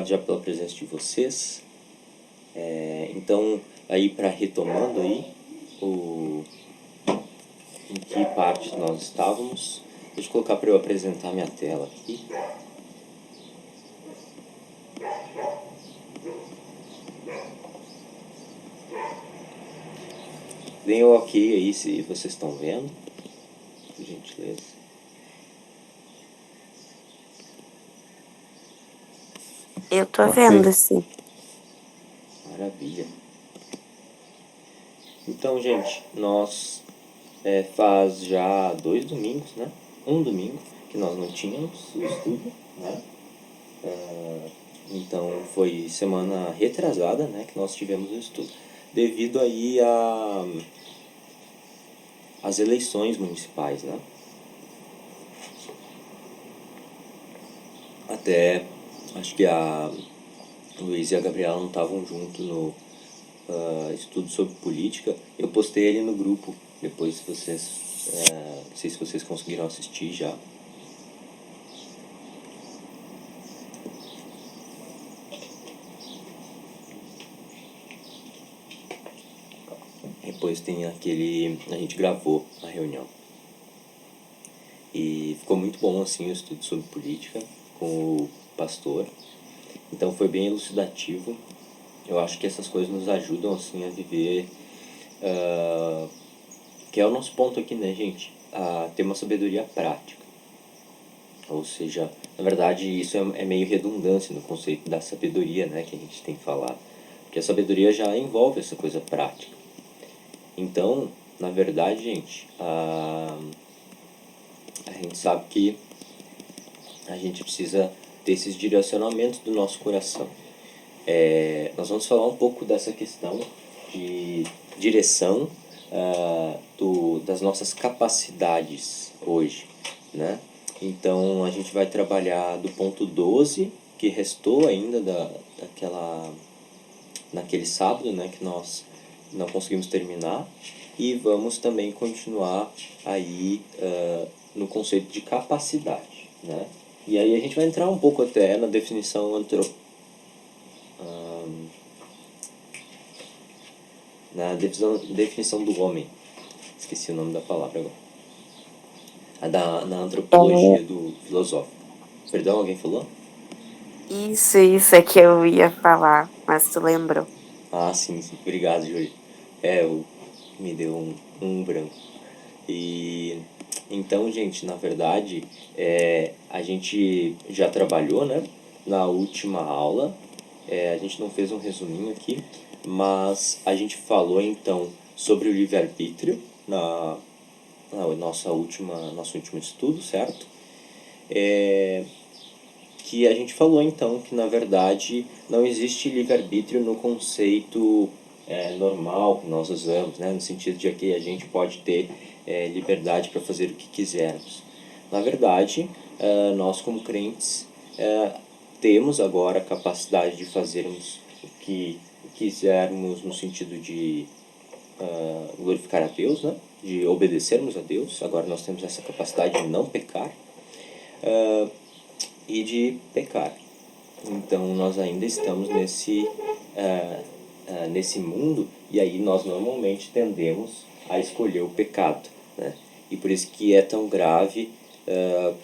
já pela presença de vocês. Então, aí para retomando aí, em que parte nós estávamos, deixa eu colocar para eu apresentar minha tela aqui. Deem o ok aí se vocês estão vendo, por gentileza. Eu tô Ok. vendo, sim. Maravilha. Então, gente, nós faz já 2 domingos, né? Um domingo que nós não tínhamos o estudo, né? Então foi semana retrasada, né, que nós tivemos o estudo, devido aí às eleições municipais, né? Até acho que a Luiz e a Gabriela não estavam juntos no estudo sobre política. Eu postei ele no grupo, depois se vocês, não sei se vocês conseguiram assistir já. Depois tem aquele, a gente gravou a reunião. E ficou muito bom assim o estudo sobre política com o pastor. Então foi bem elucidativo. Eu acho que essas coisas nos ajudam assim a viver, que é o nosso ponto aqui, né, gente? A ter uma sabedoria prática. Ou seja, na verdade isso é meio redundância no conceito da sabedoria, né, que a gente tem falado. Porque a sabedoria já envolve essa coisa prática. Então, na verdade, gente, a gente sabe que a gente precisa ter esses direcionamentos do nosso coração. Nós vamos falar um pouco dessa questão de direção das nossas capacidades hoje, né? Então a gente vai trabalhar do ponto 12, que restou ainda naquele sábado, né, que nós não conseguimos terminar, e vamos também continuar aí no conceito de capacidade, né? E aí a gente vai entrar um pouco até na definição na definição do homem. Esqueci o nome da palavra agora. Na antropologia do filosófico. Perdão, alguém falou? Isso é que eu ia falar, mas tu lembrou. Ah, sim. Obrigado, Júlio. Me deu um branco. E então, gente, na verdade, a gente já trabalhou, né? Na última aula, a gente não fez um resuminho aqui, mas a gente falou então sobre o livre-arbítrio nosso último estudo, certo? Que a gente falou então que na verdade não existe livre-arbítrio no conceito normal que nós usamos, né? No sentido de que a gente pode ter liberdade para fazer o que quisermos. Na verdade, nós como crentes temos agora a capacidade de fazermos o que quisermos no sentido de glorificar a Deus, né? De obedecermos a Deus. Agora nós temos essa capacidade de não pecar e de pecar. Então nós ainda estamos nesse mundo, e aí nós normalmente tendemos a escolher o pecado, né? E por isso que é tão grave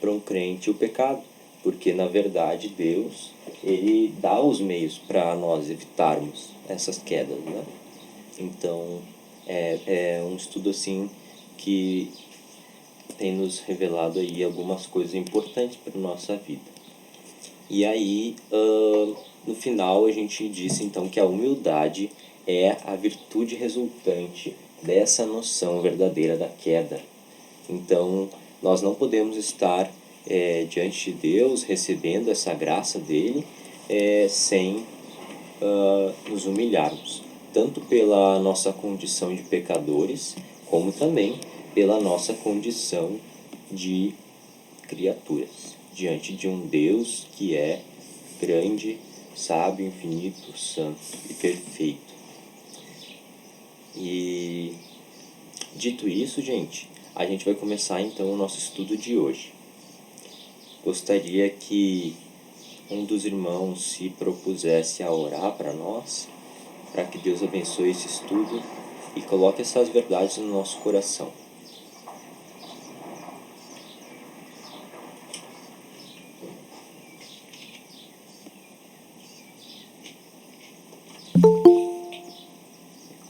para um crente o pecado, porque na verdade Deus ele dá os meios para nós evitarmos essas quedas, né? Então é um estudo assim que tem nos revelado aí algumas coisas importantes para a nossa vida. E aí, no final, a gente disse então que a humildade é a virtude resultante dessa noção verdadeira da queda. Então, nós não podemos estar diante de Deus, recebendo essa graça dele, sem nos humilharmos, tanto pela nossa condição de pecadores, como também pela nossa condição de criaturas, diante de um Deus que é grande, sábio, infinito, santo e perfeito. E dito isso, gente, a gente vai começar então o nosso estudo de hoje. Gostaria que um dos irmãos se propusesse a orar para nós, para que Deus abençoe esse estudo e coloque essas verdades no nosso coração.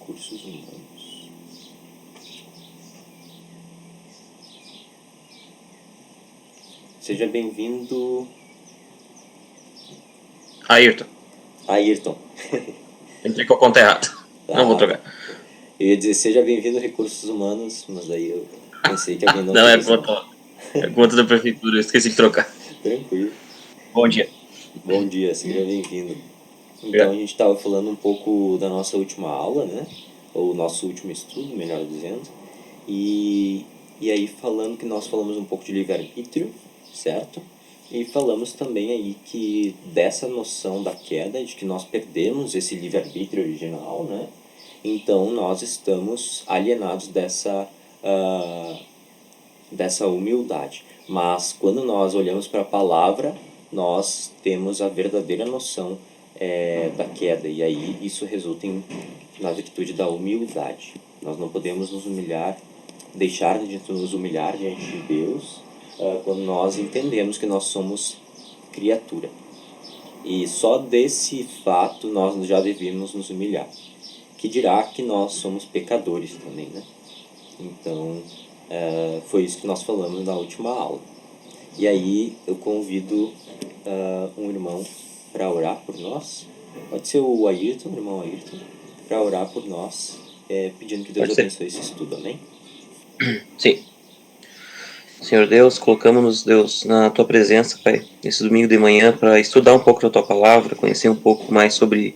Recursos humanos. Seja bem-vindo, Ayrton. Ayrton. Entrei com a conta errada. Não vou trocar. Eu ia dizer, seja bem-vindo Recursos Humanos, mas daí eu pensei que alguém não Não, é queria. conta da prefeitura, eu esqueci de trocar. Tranquilo. Bom dia. Bom dia, seja bem-vindo. Então a gente estava falando um pouco da nossa última aula, né? Ou nosso último estudo, melhor dizendo. E aí falando que nós falamos um pouco de livre-arbítrio, certo? E falamos também aí que dessa noção da queda, de que nós perdemos esse livre-arbítrio original, né? Então nós estamos alienados dessa humildade. Mas quando nós olhamos para a palavra, nós temos a verdadeira noção da queda. E aí isso resulta na virtude da humildade. Nós não podemos nos humilhar, deixar de nos humilhar diante de Deus quando nós entendemos que nós somos criatura. E só desse fato nós já devíamos nos humilhar. Que dirá que nós somos pecadores também, né? Então, foi isso que nós falamos na última aula. E aí eu convido um irmão para orar por nós. Pode ser o Ayrton, o irmão Ayrton, para orar por nós, pedindo que Deus abençoe esse estudo, amém? Sim. Senhor Deus, colocamos-nos, Deus, na Tua presença, Pai, nesse domingo de manhã, para estudar um pouco da Tua palavra, conhecer um pouco mais sobre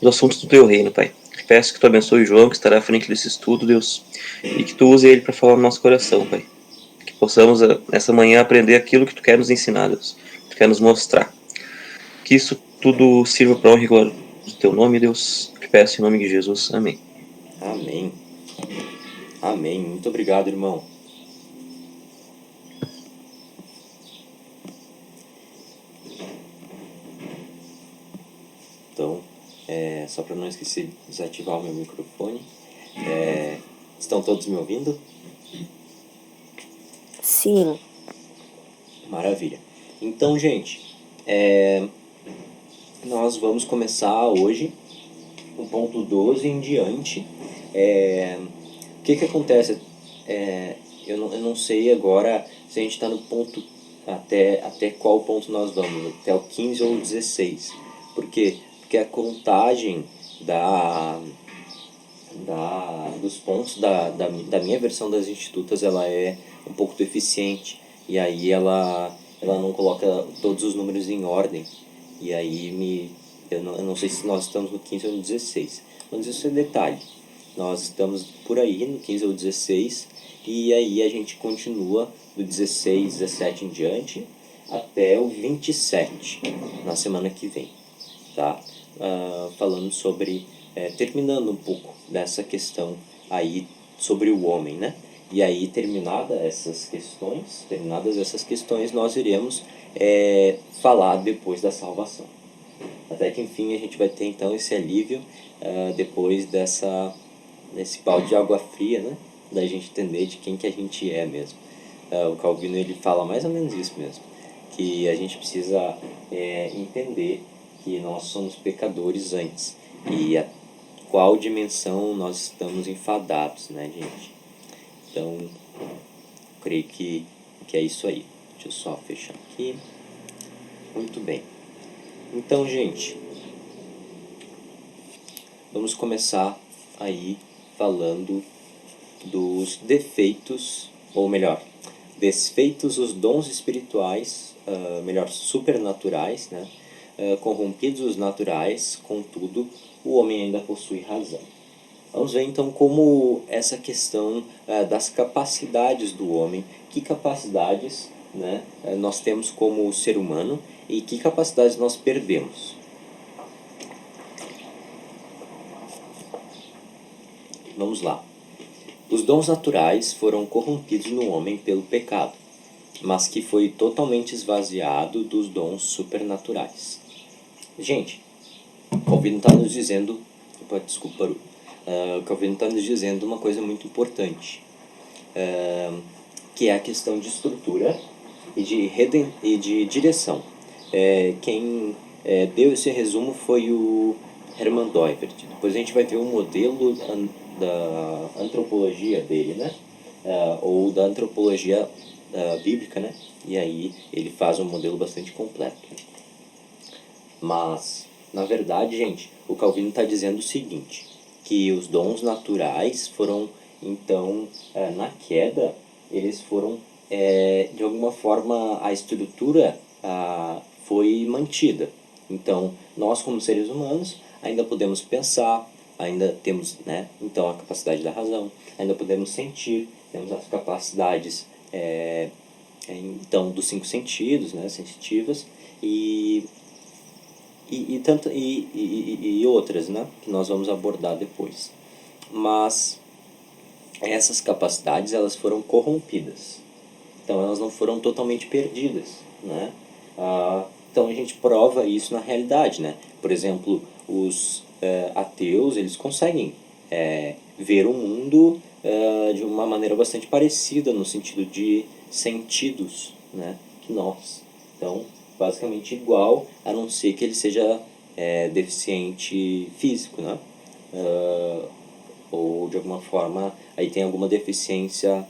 os assuntos do Teu reino, Pai. Peço que Tu abençoe o João, que estará à frente desse estudo, Deus, e que Tu use ele para falar no nosso coração, Pai. Que possamos, nessa manhã, aprender aquilo que Tu quer nos ensinar, Deus, que Tu quer nos mostrar. Que isso tudo sirva para honra e glória do Teu nome, Deus. Que peço em nome de Jesus. Amém. Amém. Amém. Muito obrigado, irmão. Então, só para não esquecer de desativar o meu microfone. Estão todos me ouvindo? Sim. Maravilha. Então, gente, nós vamos começar hoje o ponto 12 em diante. O que acontece? Eu não sei agora se a gente está no ponto até qual ponto nós vamos, até o 15 ou o 16. Por quê? Porque a contagem dos pontos da minha versão das institutas, ela é um pouco deficiente. E aí ela não coloca todos os números em ordem. E aí eu não sei se nós estamos no 15 ou no 16. Mas isso é detalhe. Nós estamos por aí no 15 ou 16. E aí a gente continua do 16, 17 em diante até o 27 na semana que vem, tá? Falando sobre, terminando um pouco dessa questão aí sobre o homem, né? E aí, terminadas essas questões, nós iremos falar depois da salvação. Até que, enfim, a gente vai ter, então, esse alívio depois desse balde de água fria, né? Da gente entender de quem que a gente é mesmo. O Calvino, ele fala mais ou menos isso mesmo. Que a gente precisa entender que nós somos pecadores antes. E a qual dimensão nós estamos enfadados, né, gente? Então, creio que é isso aí. Deixa eu só fechar aqui. Muito bem. Então, gente, vamos começar aí falando dos defeitos, ou melhor, desfeitos os dons espirituais, supernaturais, né? Corrompidos os naturais, contudo, o homem ainda possui razão. Vamos ver então como essa questão das capacidades do homem, que capacidades, né, nós temos como ser humano e que capacidades nós perdemos. Vamos lá. Os dons naturais foram corrompidos no homem pelo pecado. mas que foi totalmente esvaziado dos dons supernaturais. Gente, Calvino está nos dizendo, desculpa, Calvino está nos dizendo uma coisa muito importante, que é a questão de estrutura e de direção. Quem deu esse resumo foi o Hermann Doivert. Depois a gente vai ver um modelo da antropologia dele, né? Ou da antropologia bíblica, né? E aí ele faz um modelo bastante completo. Mas, na verdade, gente, o Calvino está dizendo o seguinte, que os dons naturais foram, então, na queda, eles foram, de alguma forma, a estrutura foi mantida. Então, nós como seres humanos ainda podemos pensar, ainda temos, né, então, a capacidade da razão, ainda podemos sentir, temos as capacidades, então, dos 5 sentidos, né, sensitivas, e outras, né, que nós vamos abordar depois. Mas essas capacidades, elas foram corrompidas. Então elas não foram totalmente perdidas, né? Então a gente prova isso na realidade, né? Por exemplo, os ateus, eles conseguem ver o mundo de uma maneira bastante parecida no sentido de sentidos, né, que nós. Então, basicamente igual, a não ser que ele seja deficiente físico, né? Ou de alguma forma aí tem alguma deficiência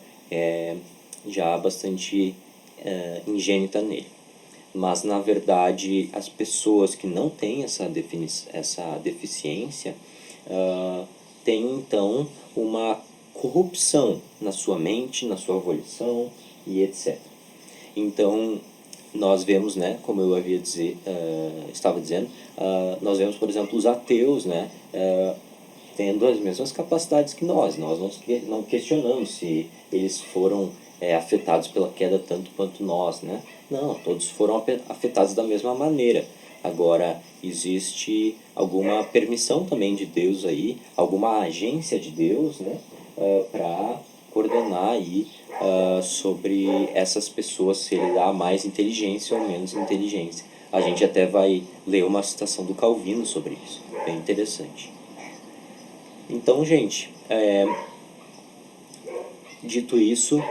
já bastante ingênita nele. Mas na verdade as pessoas que não têm essa deficiência têm então uma corrupção na sua mente, na sua volição e etc. Então nós vemos, né, como eu estava dizendo, nós vemos, por exemplo, os ateus, né, tendo as mesmas capacidades que nós não questionamos se eles foram afetados pela queda tanto quanto nós, né? Não, todos foram afetados da mesma maneira. Agora, existe alguma permissão também de Deus aí, alguma agência de Deus, né, para coordenar aí sobre essas pessoas, se ele dá mais inteligência ou menos inteligência. A gente até vai ler uma citação do Calvino sobre isso, bem interessante. Então, gente, dito isso,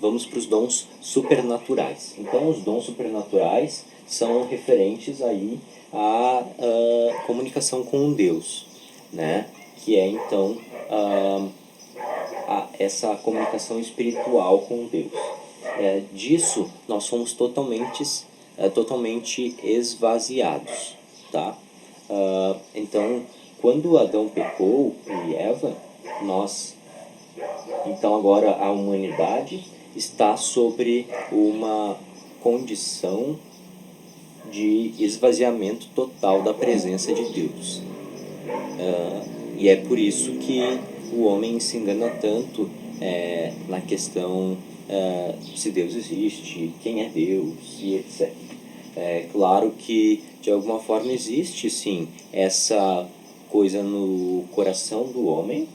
vamos para os dons supernaturais. Então, os dons supernaturais são referentes aí à comunicação com Deus, né? Que é, então, essa comunicação espiritual com Deus. Disso, nós somos totalmente esvaziados, tá? Então, quando Adão pecou e Eva, então agora a humanidade está sobre uma condição de esvaziamento total da presença de Deus. E é por isso que o homem se engana tanto na questão se Deus existe, quem é Deus e etc. É claro que de alguma forma existe sim essa coisa no coração do homem,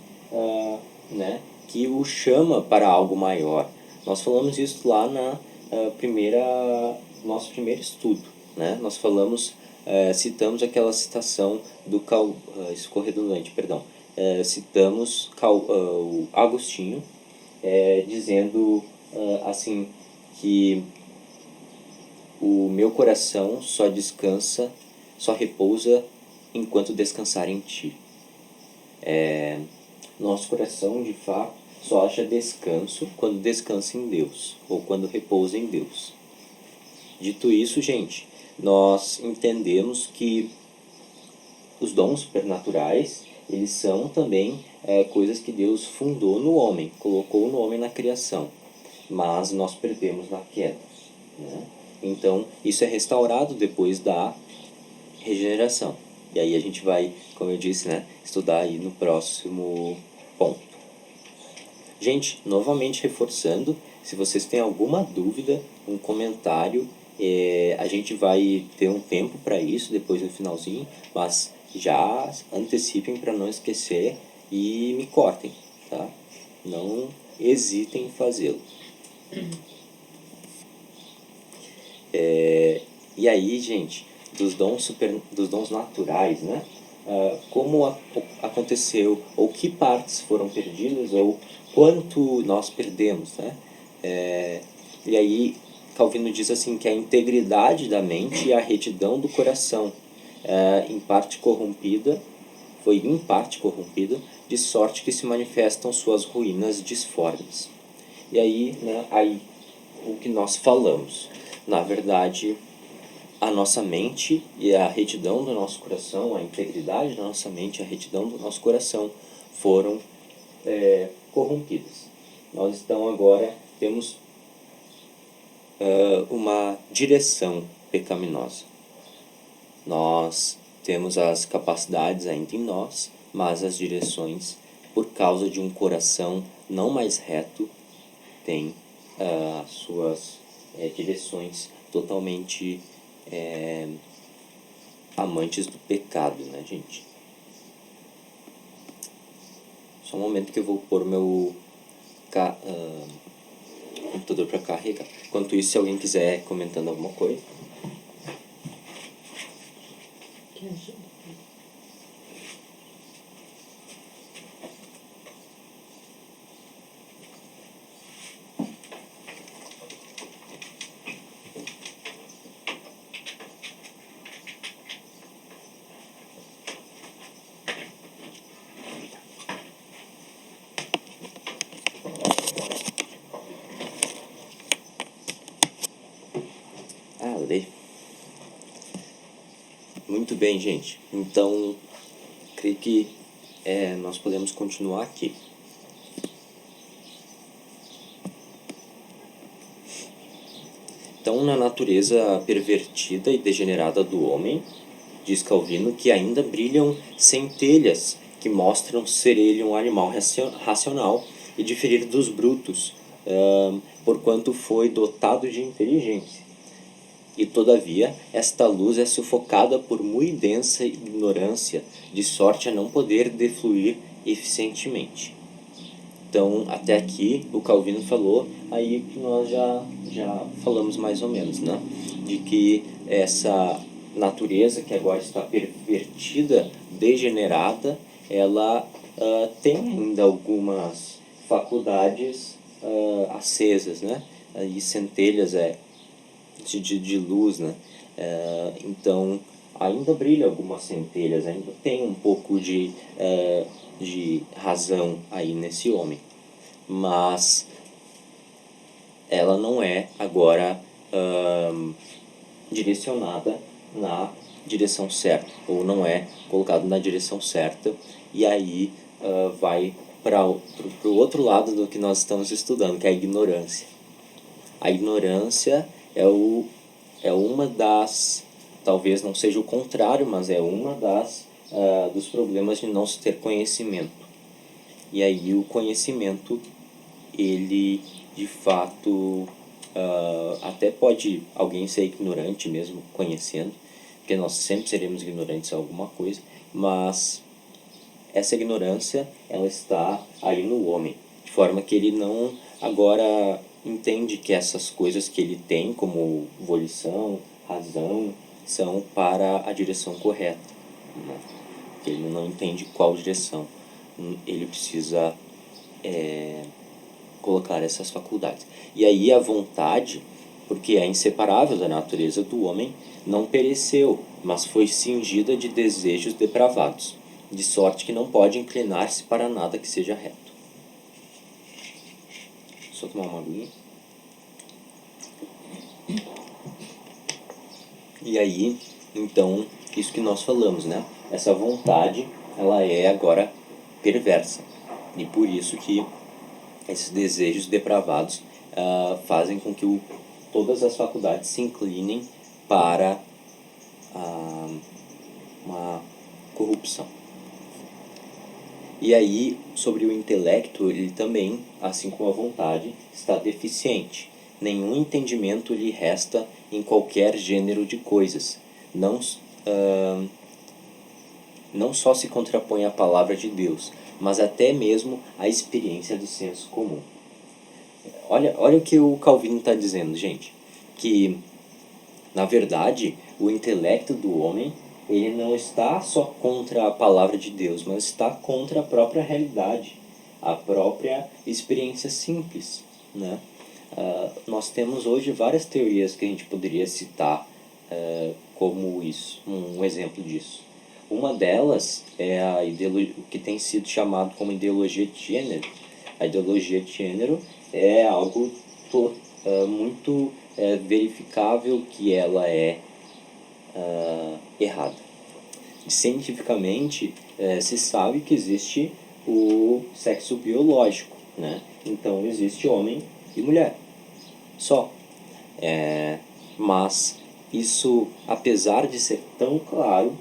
né, que o chama para algo maior. Nós falamos isso lá na nosso primeiro estudo, né? Nós falamos, citamos aquela citação do citamos o Agostinho dizendo assim que o meu coração só descansa, só repousa enquanto descansar em ti. Nosso coração, de fato, só acha descanso quando descansa em Deus, ou quando repousa em Deus. Dito isso, gente, nós entendemos que os dons supernaturais, eles são também coisas que Deus fundou no homem, colocou no homem na criação, mas nós perdemos na queda, né? Então, isso é restaurado depois da regeneração. E aí a gente vai, como eu disse, né, estudar aí no próximo ponto. Gente, novamente reforçando, se vocês têm alguma dúvida, um comentário, a gente vai ter um tempo para isso depois no finalzinho, mas já antecipem para não esquecer e me cortem, tá? Não hesitem em fazê-lo. E aí, gente, dos dons naturais, né? Como aconteceu, ou que partes foram perdidas, ou quanto nós perdemos, né? E aí, Calvino diz assim que a integridade da mente e a retidão do coração, foi em parte corrompida, de sorte que se manifestam suas ruínas disformes. E aí, né, o que nós falamos, na verdade, a nossa mente e a retidão do nosso coração, a integridade da nossa mente e a retidão do nosso coração foram corrompidas. Nós então agora temos uma direção pecaminosa. Nós temos as capacidades ainda em nós, mas as direções, por causa de um coração não mais reto, tem as suas direções totalmente amantes do pecado, né, gente? Só um momento que eu vou pôr meu computador para carregar. Enquanto isso, se alguém quiser comentando alguma coisa. Ler. Muito bem, gente. Então, creio que nós podemos continuar aqui. Então, na natureza pervertida e degenerada do homem, diz Calvino que ainda brilham centelhas que mostram ser ele um animal racional e diferir dos brutos, porquanto foi dotado de inteligência. E todavia, esta luz é sufocada por muito densa ignorância, de sorte a não poder defluir eficientemente. Então, até aqui, o Calvino falou, aí que nós já falamos mais ou menos, né? De que essa natureza que agora está pervertida, degenerada, ela tem ainda algumas faculdades acesas, né? E centelhas de luz, né? Então, ainda brilha algumas centelhas, ainda tem um pouco de razão aí nesse homem, mas ela não é agora direcionada na direção certa, ou não é colocada na direção certa, e aí vai para o outro lado do que nós estamos estudando, que é a ignorância. A ignorância é uma das, talvez não seja o contrário, mas é uma das dos problemas de não se ter conhecimento. E aí o conhecimento, ele de fato até pode alguém ser ignorante mesmo conhecendo, porque nós sempre seremos ignorantes a alguma coisa, mas essa ignorância, ela está aí no homem, de forma que ele não agora entende que essas coisas que ele tem como volição, razão, são para a direção correta, né? Ele não entende qual direção ele precisa colocar essas faculdades. E aí a vontade, porque é inseparável da natureza do homem, não pereceu, mas foi cingida de desejos depravados, de sorte que não pode inclinar-se para nada que seja reto. Só tomar uma aguinha. E aí, então, isso que nós falamos, né? Essa vontade, ela é agora perversa. E por isso que esses desejos depravados fazem com que todas as faculdades se inclinem para uma corrupção. E aí, sobre o intelecto, ele também, assim como a vontade, está deficiente. Nenhum entendimento lhe resta em qualquer gênero de coisas. Não só se contrapõe à palavra de Deus, mas até mesmo à experiência do senso comum. Olha o que o Calvino está dizendo, gente. Que Na verdade, o intelecto do homem, ele não está só contra a palavra de Deus, mas está contra a própria realidade, a própria experiência simples, né? Nós temos hoje várias teorias que a gente poderia citar como isso, um exemplo disso. Uma delas é o que tem sido chamado como ideologia de gênero. A ideologia de gênero é algo muito verificável que ela é errada. Cientificamente, se sabe que existe o sexo biológico, né? Então existe homem e mulher, só. Mas isso, apesar de ser tão claro,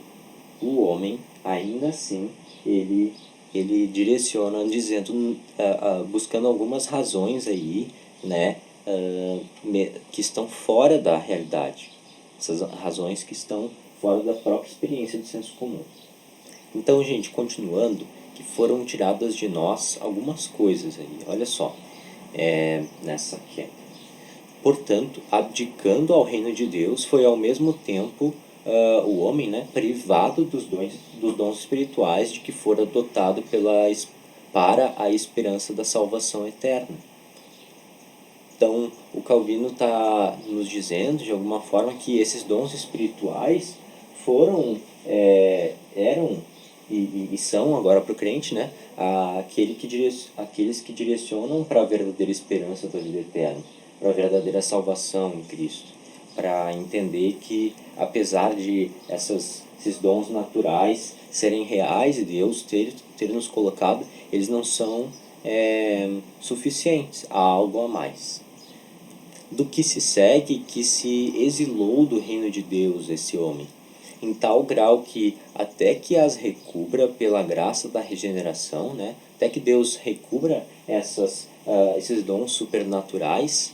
o homem, ainda assim, ele direciona, dizendo, buscando algumas razões aí, né, que estão fora da realidade. Essas razões que estão fora da própria experiência do senso comum. Então, gente, continuando, que foram tiradas de nós algumas coisas aí, olha só, nessa queda. Portanto, abdicando ao reino de Deus, foi ao mesmo tempo o homem, né, privado dos dons espirituais de que fora dotado para a esperança da salvação eterna. Então, o Calvino está nos dizendo, de alguma forma, que esses dons espirituais eram e são agora para o crente, né, aqueles que direcionam para a verdadeira esperança da vida eterna, para a verdadeira salvação em Cristo, para entender que, apesar de esses dons naturais serem reais e Deus ter nos colocado, eles não são suficientes, há algo a mais. Do que se segue que se exilou do reino de Deus esse homem, em tal grau que até que as recubra pela graça da regeneração, né? Até que Deus recubra esses dons supernaturais,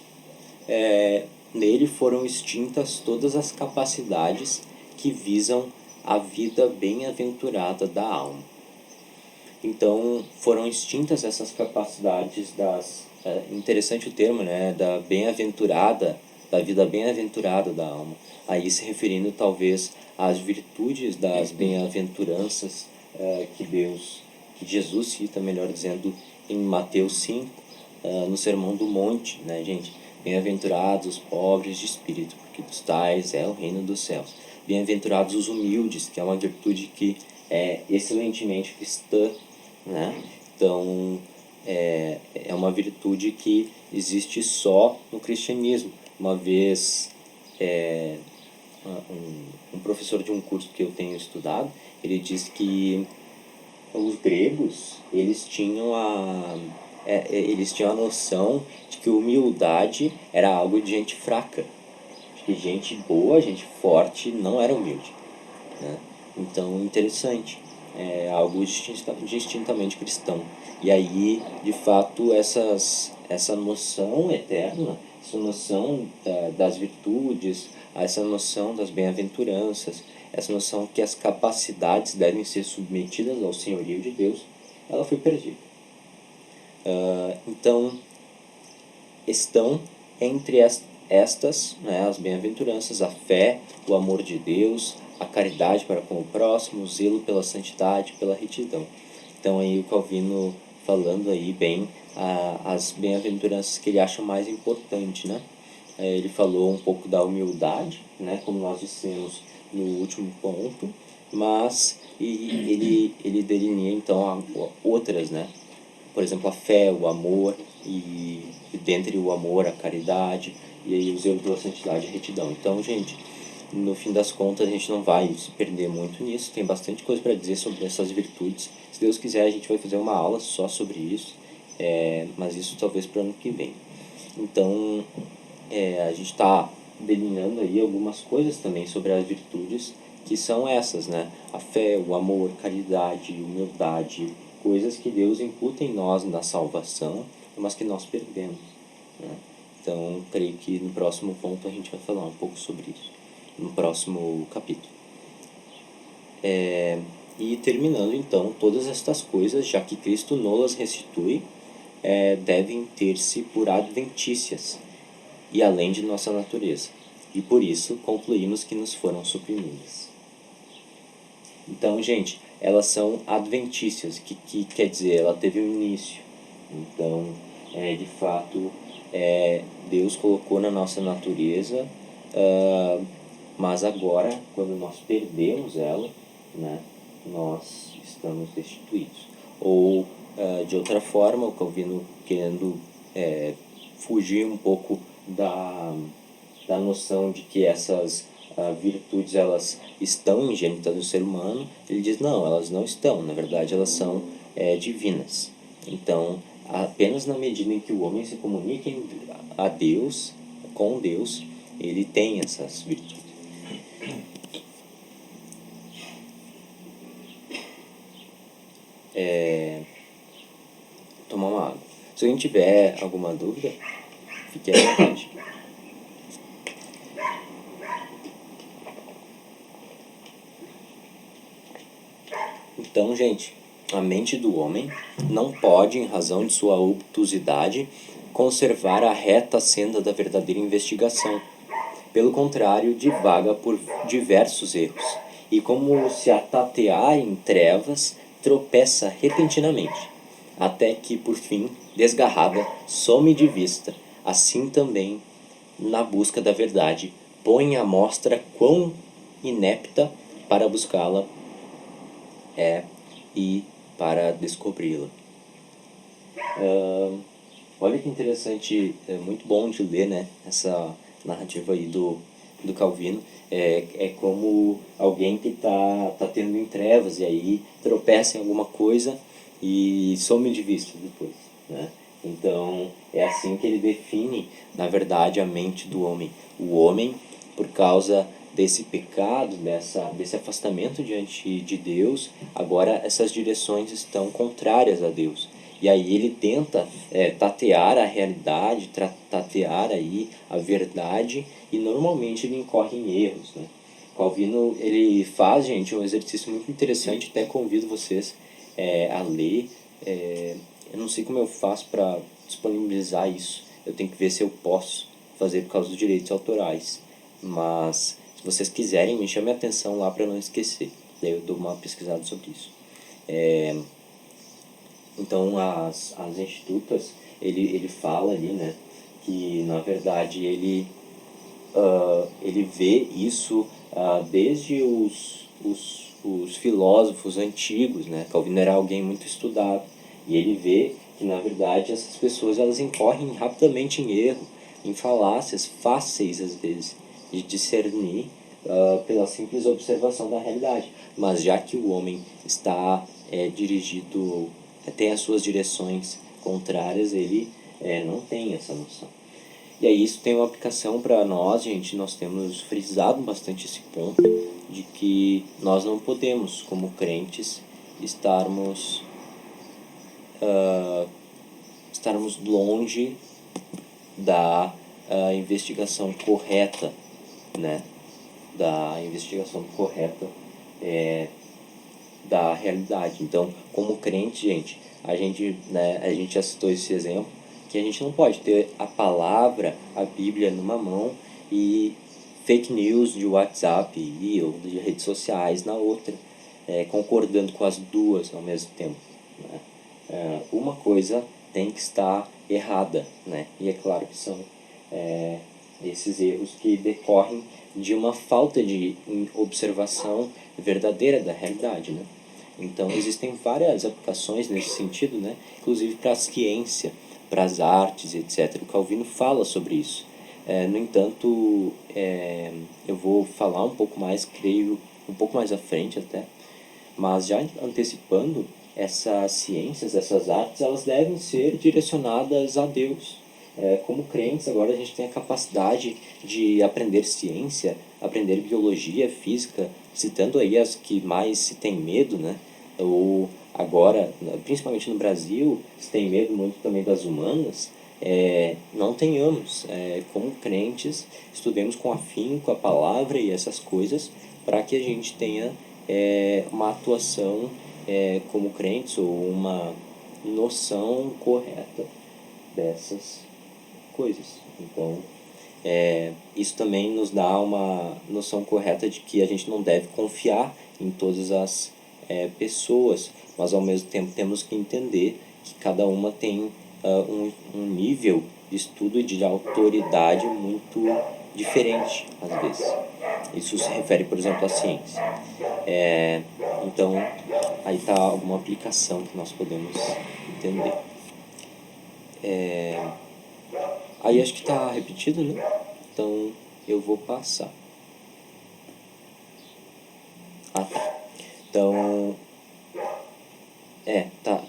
nele foram extintas todas as capacidades que visam a vida bem-aventurada da alma. Então foram extintas essas capacidades interessante o termo, né, da vida bem-aventurada da alma. Aí se referindo talvez às virtudes das bem-aventuranças que Jesus cita, melhor dizendo, em Mateus 5, no Sermão do Monte, né, gente? Bem-aventurados os pobres de espírito, porque dos tais é o reino dos céus. Bem-aventurados os humildes, que é uma virtude que é excelentemente cristã, né? Então, é uma virtude que existe só no cristianismo. Uma vez, um professor de um curso que eu tenho estudado, ele disse que os gregos, eles tinham a noção de que humildade era algo de gente fraca, que gente boa, gente forte não era humilde, né? Então, interessante, é algo distintamente cristão. E aí, de fato, essa noção eterna, essa noção das virtudes, essa noção das bem-aventuranças, essa noção que as capacidades devem ser submetidas ao senhorio de Deus, ela foi perdida. Então, estão entre estas, né, as bem-aventuranças, a fé, o amor de Deus, a caridade para com o próximo, o zelo pela santidade, pela retidão. Então aí o Calvino falando aí bem as bem-aventuranças que ele acha mais importante, né? Ele falou um pouco da humildade, né, como nós dissemos no último ponto, mas ele delinea então outras, né? Por exemplo, a fé, o amor, e dentre o amor, a caridade, e aí o zelo pela santidade e a retidão. Então, gente, no fim das contas, a gente não vai se perder muito nisso, tem bastante coisa para dizer sobre essas virtudes. Se Deus quiser, a gente vai fazer uma aula só sobre isso, mas isso talvez para o ano que vem. Então, a gente está delineando aí algumas coisas também sobre as virtudes, que são essas, né? A fé, o amor, caridade, humildade, coisas que Deus imputa em nós na salvação, mas que nós perdemos, né? Então, creio que no próximo ponto a gente vai falar um pouco sobre isso, no próximo capítulo. E terminando, então, todas estas coisas, já que Cristo nolas restitui, devem ter-se por adventícias e além de nossa natureza. e por isso concluímos que nos foram suprimidas. Então, gente, elas são adventícias, que quer dizer, ela teve um início. Então, de fato, Deus colocou na nossa natureza, mas agora, quando nós perdemos ela, né, nós estamos destituídos. Ou, de outra forma, o Calvino querendo fugir um pouco da noção de que essas virtudes elas estão ingênitas no ser humano, ele diz não, elas não estão, na verdade elas são divinas. Então, apenas na medida em que o homem se comunica a Deus, com Deus, ele tem essas virtudes. Tomar uma água. Se alguém tiver alguma dúvida, fique à vontade. Então, gente, a mente do homem não pode, em razão de sua obtusidade, conservar a reta senda da verdadeira investigação. Pelo contrário, divaga por diversos erros, e como se a tatear em trevas, tropeça repentinamente, até que, por fim, desgarrada, some de vista. Assim também, na busca da verdade, põe à mostra quão inepta para buscá-la e para descobri-la. Olha que interessante, é muito bom de ler, né, essa narrativa aí do Calvino. É como alguém que tá tendo em trevas e aí tropeça em alguma coisa e some de vista depois, né? Então, é assim que ele define, na verdade, a mente do homem. O homem, por causa desse pecado, desse afastamento diante de Deus, agora essas direções estão contrárias a Deus. E aí ele tenta tatear a realidade, tatear aí a verdade, e normalmente ele incorre em erros, né? Calvino, ele faz, gente, um exercício muito interessante, até convido vocês a ler. Eu não sei como eu faço para disponibilizar isso, eu tenho que ver se eu posso fazer por causa dos direitos autorais, mas se vocês quiserem, me chame a atenção lá para não esquecer, daí eu dou uma pesquisada sobre isso. Então, as institutas, ele fala ali, né, que na verdade ele vê isso desde os filósofos antigos, né? Calvino era alguém muito estudado, e ele vê que na verdade essas pessoas elas incorrem rapidamente em erro, em falácias fáceis às vezes de discernir pela simples observação da realidade. Mas já que o homem está dirigido, tem as suas direções contrárias, ele não tem essa noção. E aí isso tem uma aplicação para nós, gente. Nós temos frisado bastante esse ponto de que nós não podemos, como crentes, estarmos longe da investigação correta, né? Da investigação correta da realidade. Então, como crente, gente, a gente já citou esse exemplo, que a gente não pode ter a palavra, a Bíblia numa mão e fake news de WhatsApp ou de redes sociais na outra, concordando com as duas ao mesmo tempo, né? Uma coisa tem que estar errada, né? E é claro que são esses erros que decorrem de uma falta de observação verdadeira da realidade, né? Então existem várias aplicações nesse sentido, né? Inclusive para a ciência, para as artes, etc. O Calvino fala sobre isso. No entanto, eu vou falar um pouco mais, creio, um pouco mais à frente até, mas já antecipando, essas ciências, essas artes, elas devem ser direcionadas a Deus. Como crentes, agora a gente tem a capacidade de aprender ciência, aprender biologia, física, citando aí as que mais se tem medo, né? Ou agora, principalmente no Brasil, se tem medo muito também das humanas. Não tenhamos, como crentes, estudemos com afinco a palavra e essas coisas, para que a gente tenha uma atuação como crentes, ou uma noção correta dessas coisas. Então, Isso também nos dá uma noção correta de que a gente não deve confiar em todas as pessoas, mas ao mesmo tempo temos que entender que cada uma tem um nível de estudo e de autoridade muito diferente, às vezes. Isso se refere, por exemplo, à ciência. Então, aí está alguma aplicação que nós podemos entender. Aí acho que está repetido, né? Então, eu vou passar. Tá. Então,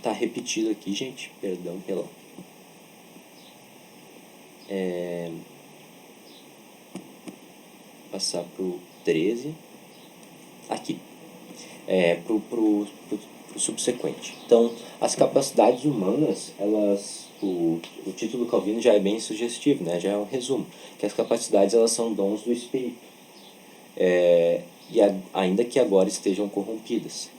tá repetido aqui, gente. Perdão pela... Passar pro 13. Aqui. Pro subsequente. Então, as capacidades humanas, o título do Calvino já é bem sugestivo, né? Já é um resumo. Que as capacidades, elas são dons do Espírito. Ainda que agora estejam corrompidas.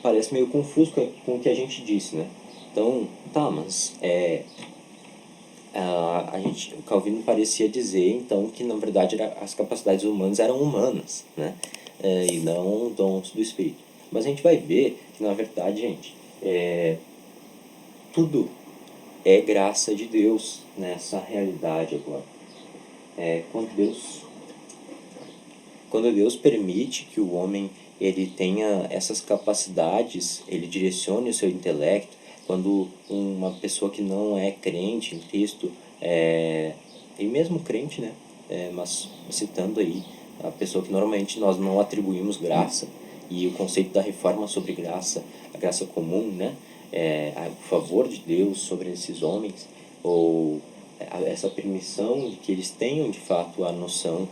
Parece meio confuso com o que a gente disse, né? Então, mas o Calvino parecia dizer, então, que na verdade as capacidades humanas eram humanas, né? E não dons do Espírito. Mas a gente vai ver que, na verdade, gente, tudo é graça de Deus nessa realidade agora. Quando Deus permite que o homem ele tenha essas capacidades, ele direcione o seu intelecto, quando uma pessoa que não é crente em Cristo, e mesmo crente, né, mas citando aí a pessoa que normalmente nós não atribuímos graça, e o conceito da reforma sobre graça, a graça comum, né, o favor de Deus sobre esses homens, ou essa permissão de que eles tenham de fato a noção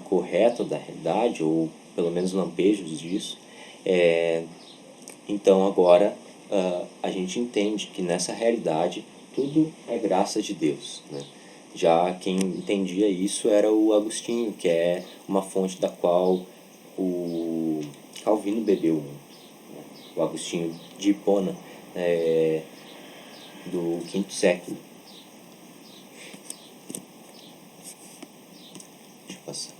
correta da realidade, ou pelo menos lampejos disso. Então agora a gente entende que nessa realidade tudo é graça de Deus, né? Já quem entendia isso era o Agostinho, que é uma fonte da qual o Calvino bebeu muito, né? O Agostinho de Hipona, do V século. Deixa eu passar.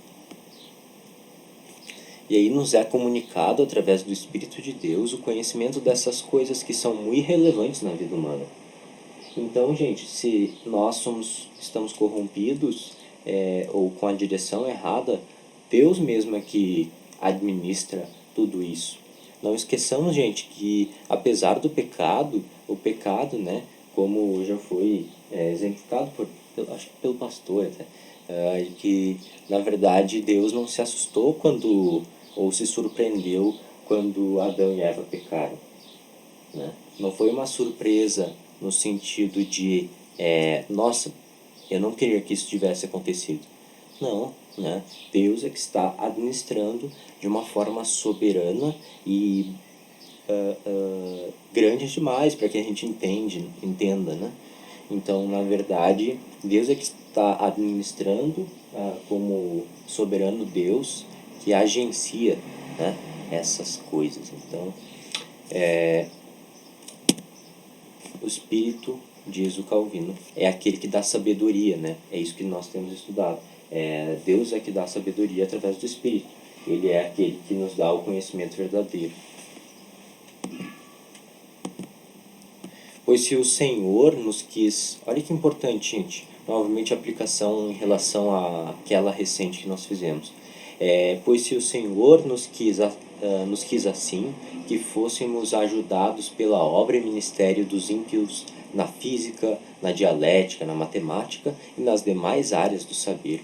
E aí nos é comunicado através do Espírito de Deus o conhecimento dessas coisas que são muito relevantes na vida humana. Então, gente, se nós estamos corrompidos ou com a direção errada, Deus mesmo é que administra tudo isso. Não esqueçamos, gente, que apesar do pecado, o pecado, né, como já foi exemplificado acho que pelo pastor até, que na verdade Deus não se assustou ou se surpreendeu quando Adão e Eva pecaram, né? Não foi uma surpresa no sentido de nossa, eu não queria que isso tivesse acontecido. Não, né? Deus é que está administrando de uma forma soberana e grande demais para que a gente entenda, né? Então, na verdade, Deus é que está administrando como soberano Deus que agencia, né, essas coisas. Então, o Espírito, diz o Calvino, é aquele que dá sabedoria, né? É isso que nós temos estudado. Deus é que dá sabedoria através do Espírito. Ele é aquele que nos dá o conhecimento verdadeiro. Pois se o Senhor nos quis... Olha que importante, gente. Novamente a aplicação em relação àquela recente que nós fizemos. Pois se o Senhor nos quis assim, que fôssemos ajudados pela obra e ministério dos ímpios na física, na dialética, na matemática e nas demais áreas do saber,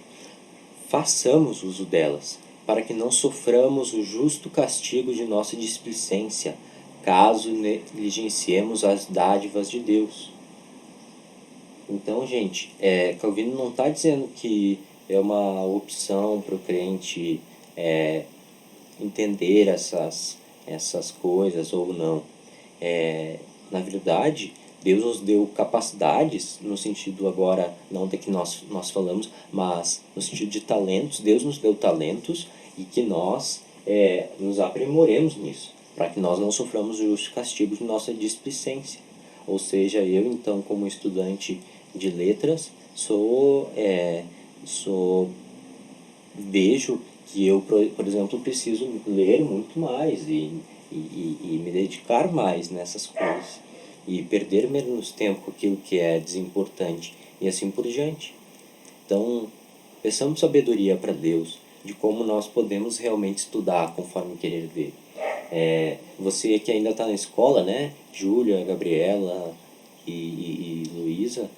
façamos uso delas, para que não soframos o justo castigo de nossa displicência, caso negligenciemos as dádivas de Deus. Então, gente, Calvino não está dizendo que é uma opção para o crente entender essas coisas ou não. Na verdade, Deus nos deu capacidades, no sentido agora, não de que nós falamos, mas no sentido de talentos. Deus nos deu talentos e que nós nos aprimoremos nisso, para que nós não soframos o justo castigo de nossa displicência. Ou seja, eu então, como estudante de letras, vejo que eu, por exemplo, preciso ler muito mais e me dedicar mais nessas coisas e perder menos tempo com aquilo que é desimportante e assim por diante. Então, peçamos sabedoria para Deus de como nós podemos realmente estudar conforme querer ver. Você que ainda está na escola, né? Júlia, Gabriela e Luísa,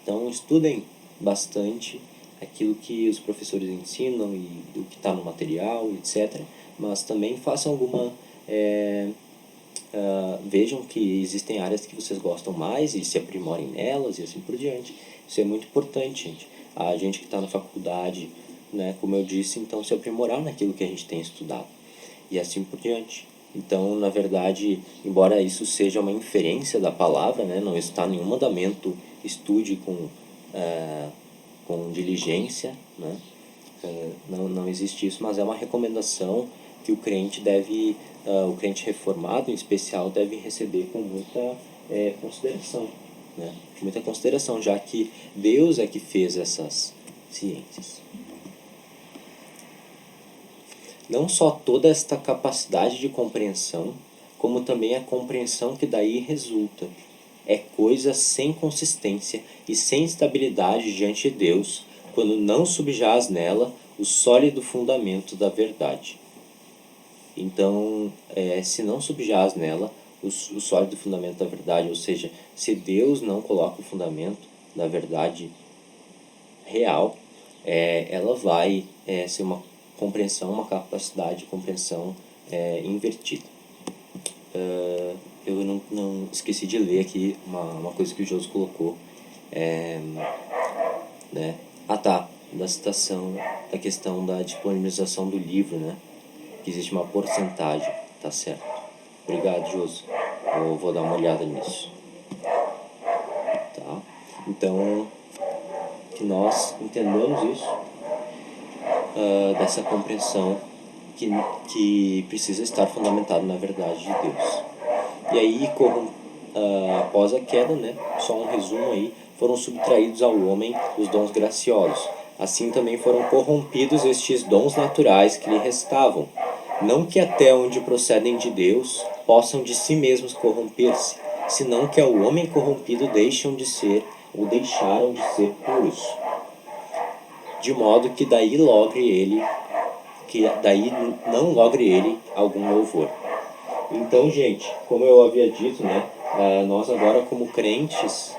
então estudem bastante aquilo que os professores ensinam e o que está no material, etc. Mas também façam vejam que existem áreas que vocês gostam mais e se aprimorem nelas e assim por diante. Isso é muito importante, gente. A gente que está na faculdade, né, como eu disse, então se aprimorar naquilo que a gente tem estudado e assim por diante. Então, na verdade, embora isso seja uma inferência da palavra, né, não está nenhum mandamento, estude com diligência, né? Não existe isso, mas é uma recomendação que o crente o crente reformado em especial, deve receber com muita consideração, né? Muita consideração, já que Deus é que fez essas ciências. Não só toda esta capacidade de compreensão, como também a compreensão que daí resulta. É coisa sem consistência e sem estabilidade diante de Deus, quando não subjaz nela o sólido fundamento da verdade. Então, se não subjaz nela o sólido fundamento da verdade, ou seja, se Deus não coloca o fundamento da verdade real, ela vai ser uma compreensão, uma capacidade de compreensão invertida. Eu não esqueci de ler aqui uma coisa que o Josi colocou, né? Da citação, da questão da disponibilização do livro, né? Que existe uma porcentagem, tá certo. Obrigado, Josi. Eu vou dar uma olhada nisso. Tá? Então, que nós entendamos isso, dessa compreensão que precisa estar fundamentado na verdade de Deus. E aí, após a queda, né, só um resumo aí, foram subtraídos ao homem os dons graciosos. Assim também foram corrompidos estes dons naturais que lhe restavam. Não que até onde procedem de Deus possam de si mesmos corromper-se, senão que ao homem corrompido deixaram de ser puros, de modo que daí não logre ele algum louvor. Então, gente, como eu havia dito, né, nós agora como crentes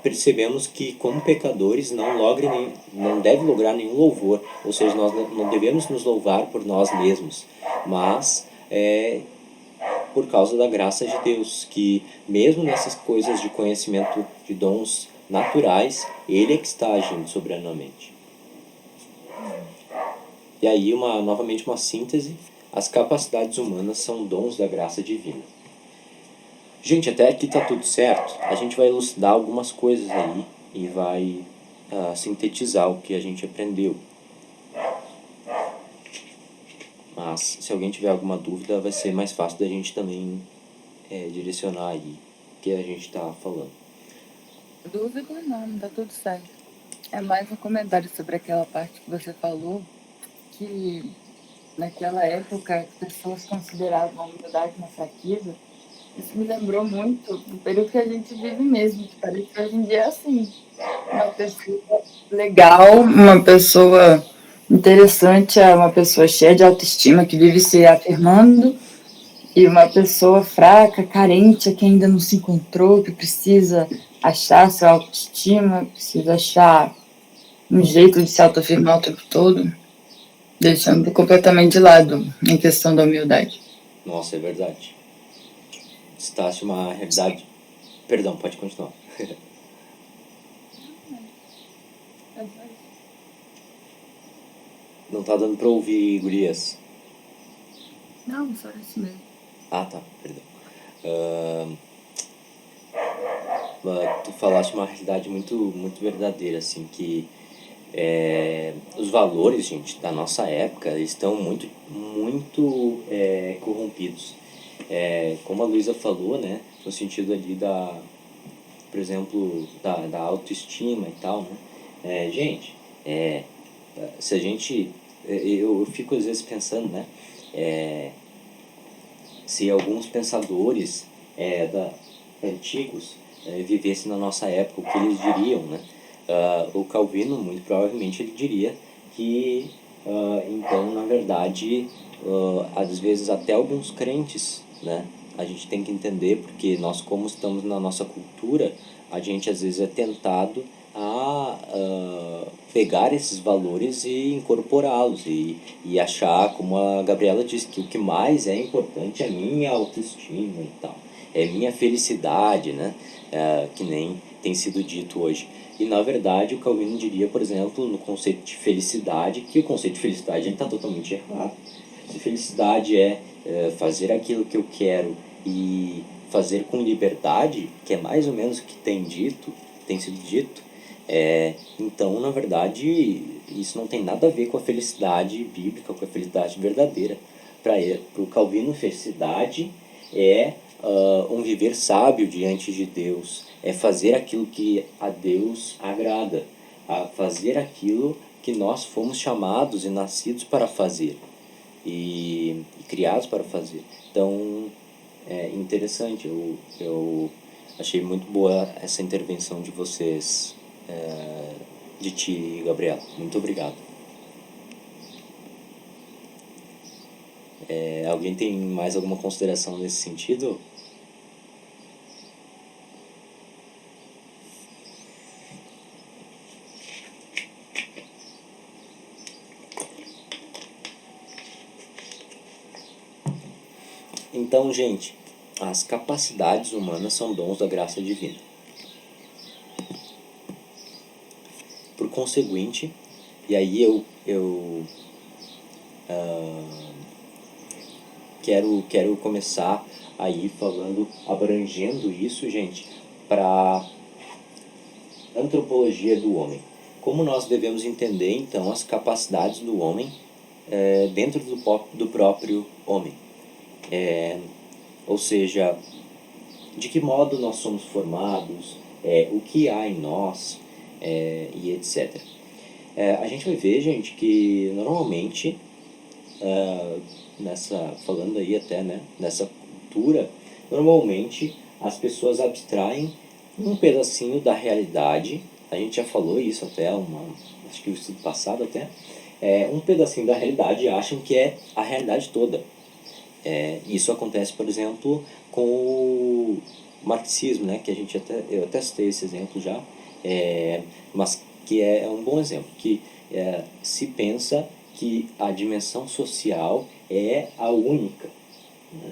percebemos que como pecadores não deve lograr nenhum louvor, ou seja, nós não devemos nos louvar por nós mesmos, mas por causa da graça de Deus, que mesmo nessas coisas de conhecimento de dons naturais, Ele é que está agindo soberanamente. E aí, novamente uma síntese: as capacidades humanas são dons da graça divina. Gente, até aqui tá tudo certo. A gente vai elucidar algumas coisas aí e vai sintetizar o que a gente aprendeu. Mas se alguém tiver alguma dúvida, vai ser mais fácil da gente também direcionar aí o que a gente tá falando. Dúvida não, tá tudo certo. É mais um comentário sobre aquela parte que você falou, que naquela época as pessoas consideravam a humildade uma fraqueza. Isso me lembrou muito do período que a gente vive mesmo, que parece que hoje em dia é assim. Uma pessoa legal, uma pessoa interessante, é uma pessoa cheia de autoestima, que vive se afirmando, e uma pessoa fraca, carente, que ainda não se encontrou, que precisa achar sua autoestima, precisa achar um jeito de se autoafirmar o tempo todo, deixando completamente de lado em questão da humildade. Nossa, é verdade. Citaste uma realidade... Perdão, pode continuar. Não tá dando pra ouvir, gurias. Não, só isso mesmo. Ah, tá, perdão. Tu falaste uma realidade muito, muito verdadeira, assim, que os valores, gente, da nossa época estão muito, muito corrompidos. Como a Luísa falou, né, no sentido ali por exemplo, da autoestima e tal, né? Gente, se a gente... Eu fico às vezes pensando, né? Se alguns pensadores antigos vivessem na nossa época, o que eles diriam, né? O Calvino, muito provavelmente, ele diria que, então, na verdade, às vezes até alguns crentes, né? A gente tem que entender, porque nós, como estamos na nossa cultura, a gente às vezes é tentado a pegar esses valores e incorporá-los e achar, como a Gabriela disse, que o que mais é importante é minha autoestima e tal, é minha felicidade, né? Que nem tem sido dito hoje. E na verdade o Calvino diria, por exemplo, no conceito de felicidade, que o conceito de felicidade está totalmente errado. Se felicidade é fazer aquilo que eu quero e fazer com liberdade, que é mais ou menos o que tem sido dito, então, na verdade, isso não tem nada a ver com a felicidade bíblica, com a felicidade verdadeira. Para o Calvino, felicidade é um viver sábio diante de Deus, é fazer aquilo que a Deus agrada, a fazer aquilo que nós fomos chamados e nascidos para fazer e criados para fazer. Então, é interessante, eu achei muito boa essa intervenção de vocês, de ti e Gabriela. Muito obrigado. Alguém tem mais alguma consideração nesse sentido? Então, gente, as capacidades humanas são dons da graça divina. Por conseguinte, e aí eu quero começar aí falando, abrangendo isso, gente, para antropologia do homem. Como nós devemos entender, então, as capacidades do homem dentro do próprio homem. Ou seja, de que modo nós somos formados, o que há em nós, e etc. A gente vai ver, gente, que normalmente, falando aí até, né, nessa cultura, normalmente as pessoas abstraem um pedacinho da realidade. A gente já falou isso até, acho que o estudo passado até, um pedacinho da realidade e acham que é a realidade toda. Isso acontece, por exemplo, com o marxismo, né, que eu até citei esse exemplo já, mas que é um bom exemplo, que se pensa que a dimensão social é a única, né?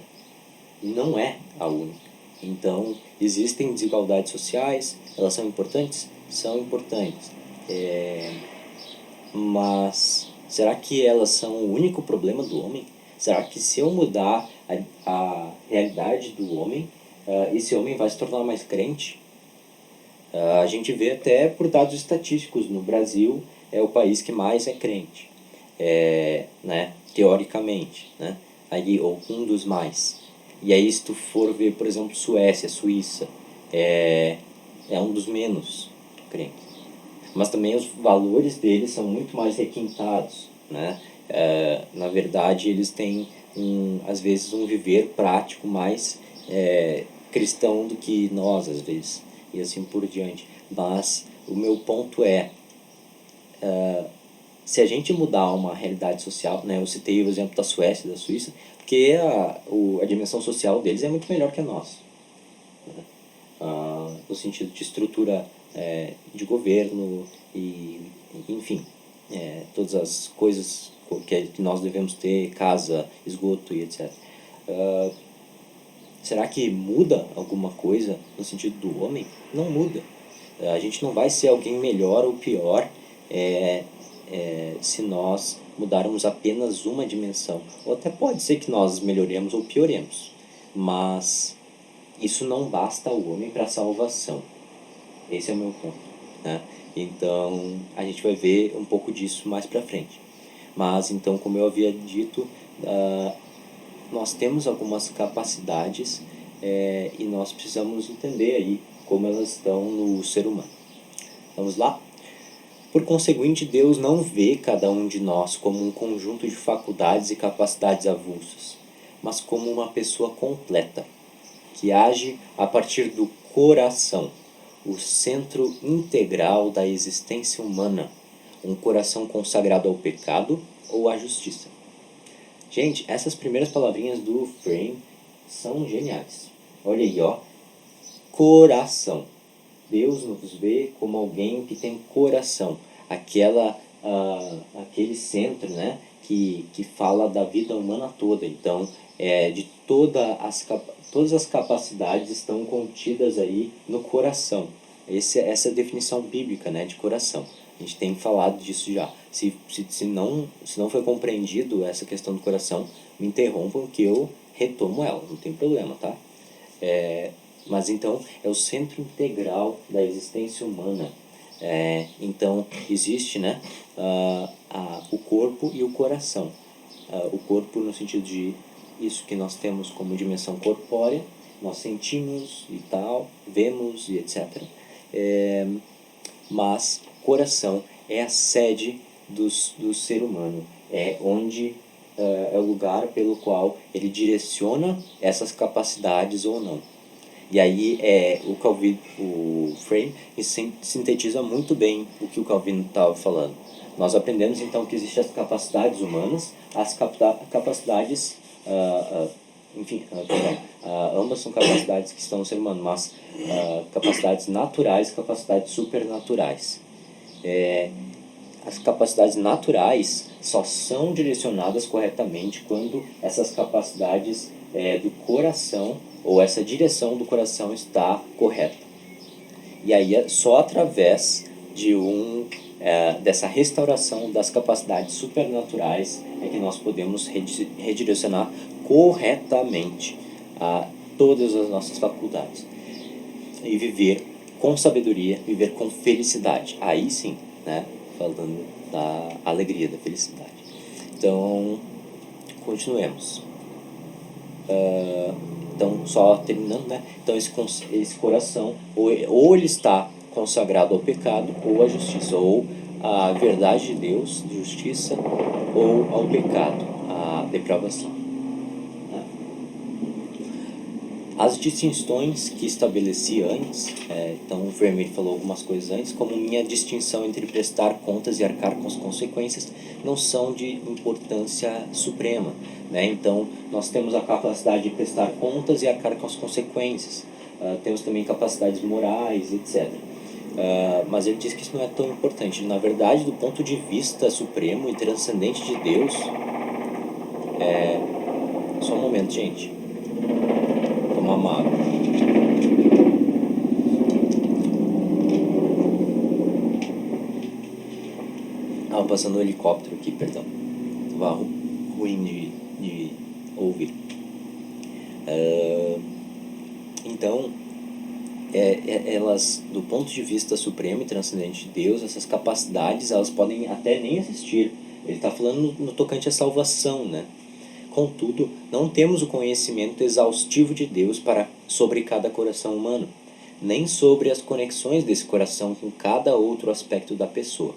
Não é a única. Então, existem desigualdades sociais, elas são importantes? São importantes. Mas será que elas são o único problema do homem? Será que se eu mudar a realidade do homem, esse homem vai se tornar mais crente? A gente vê até por dados estatísticos, no Brasil é o país que mais é crente, né, teoricamente, né, aí, ou um dos mais. E aí se tu for ver, por exemplo, Suécia, Suíça, é um dos menos crentes. Mas também os valores deles são muito mais requintados, né? Na verdade, eles têm, às vezes, um viver prático mais cristão do que nós, às vezes, e assim por diante. Mas o meu ponto se a gente mudar uma realidade social, né? Eu citei o exemplo da Suécia e da Suíça, porque a dimensão social deles é muito melhor que a nossa, né? No sentido de estrutura de governo e, enfim, todas as coisas que nós devemos ter, casa, esgoto e etc. Será que muda alguma coisa no sentido do homem? Não muda. A gente não vai ser alguém melhor ou pior se nós mudarmos apenas uma dimensão. Ou até pode ser que nós melhoremos ou pioremos, mas isso não basta ao homem para a salvação. Esse é o meu ponto, né? Então, a gente vai ver um pouco disso mais para frente. Mas, então, como eu havia dito, nós temos algumas capacidades e nós precisamos entender aí como elas estão no ser humano. Vamos lá? Por conseguinte, Deus não vê cada um de nós como um conjunto de faculdades e capacidades avulsas, mas como uma pessoa completa, que age a partir do coração, o centro integral da existência humana, um coração consagrado ao pecado ou à justiça. Gente, essas primeiras palavrinhas do Frame são geniais. Olha aí, ó. Coração. Deus nos vê como alguém que tem coração, aquele centro, né, que fala da vida humana toda. Então, de todas as capacidades estão contidas aí no coração. Essa é a definição bíblica, né, de coração. A gente tem falado disso já. Se não foi compreendido essa questão do coração, me interrompam que eu retomo ela, não tem problema, tá? Mas então é o centro integral da existência humana. Então existe, né, o corpo e o coração. O corpo no sentido de isso que nós temos como dimensão corpórea, nós sentimos e tal, vemos e etc. Mas coração é a sede do ser humano, é onde é o lugar pelo qual ele direciona essas capacidades ou não. E aí o Frame sintetiza muito bem o que o Calvino estava falando. Nós aprendemos então que existem as capacidades humanas, as capacidades, ambas são capacidades que estão no ser humano, mas capacidades naturais e capacidades supernaturais. As capacidades naturais só são direcionadas corretamente quando essas capacidades do coração ou essa direção do coração está correta. E aí é só através dessa restauração das capacidades supernaturais é que nós podemos redirecionar corretamente todas as nossas faculdades e viver com sabedoria, viver com felicidade. Aí sim, né, falando da alegria, da felicidade. Então, continuemos. Então, só terminando, né? Então, esse coração, ou ele está consagrado ao pecado, ou à justiça, ou à verdade de Deus, de justiça, ou ao pecado, à depravação. As distinções que estabeleci antes, então o Vermeer falou algumas coisas antes, como minha distinção entre prestar contas e arcar com as consequências, não são de importância suprema, né? Então, nós temos a capacidade de prestar contas e arcar com as consequências. Temos também capacidades morais, etc. Mas ele diz que isso não é tão importante. Na verdade, do ponto de vista supremo e transcendente de Deus, só um momento, gente. Tomar uma água. Passando um helicóptero aqui, perdão. Tava ruim de ouvir. Então, elas, do ponto de vista supremo e transcendente de Deus, essas capacidades, elas podem até nem existir. Ele está falando no tocante à salvação, né? Contudo, não temos o conhecimento exaustivo de Deus sobre cada coração humano, nem sobre as conexões desse coração com cada outro aspecto da pessoa.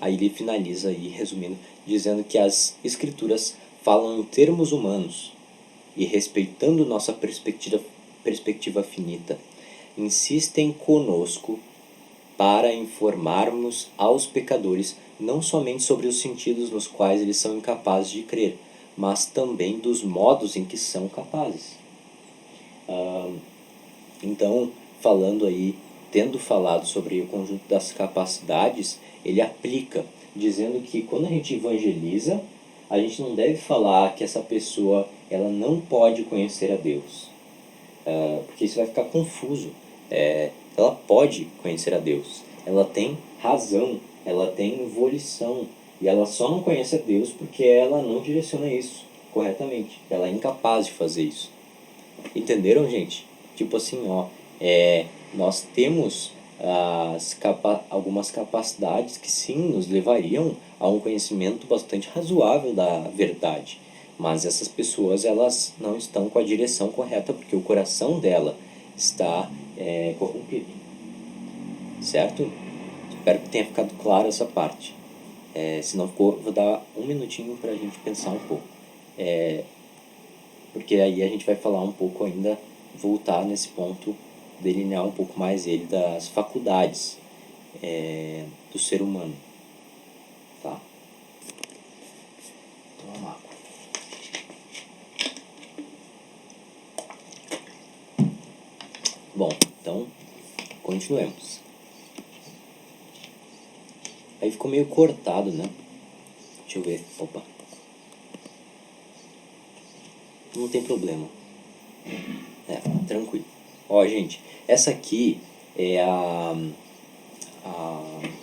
Aí ele finaliza aí, resumindo, dizendo que as Escrituras falam em termos humanos e, respeitando nossa perspectiva finita, insistem conosco para informarmos aos pecadores não somente sobre os sentidos nos quais eles são incapazes de crer, mas também dos modos em que são capazes. Então, falando aí, tendo falado sobre o conjunto das capacidades, ele aplica, dizendo que quando a gente evangeliza, a gente não deve falar que essa pessoa ela não pode conhecer a Deus, porque isso vai ficar confuso. Ela pode conhecer a Deus, ela tem razão, ela tem volição, e ela só não conhece a Deus porque ela não direciona isso corretamente, ela é incapaz de fazer isso. Entenderam, gente? Tipo assim, nós temos algumas capacidades que sim nos levariam a um conhecimento bastante razoável da verdade, mas essas pessoas elas não estão com a direção correta porque o coração dela está corrompido. Certo? Espero que tenha ficado claro essa parte. Se não ficou, vou dar um minutinho para a gente pensar um pouco. Porque aí a gente vai falar um pouco ainda, voltar nesse ponto, delinear um pouco mais ele das faculdades do ser humano. Tá? Toma uma água. Bom, então, continuemos. Aí ficou meio cortado, né? Deixa eu ver. Opa. Não tem problema. Tranquilo. Ó, gente, essa aqui é a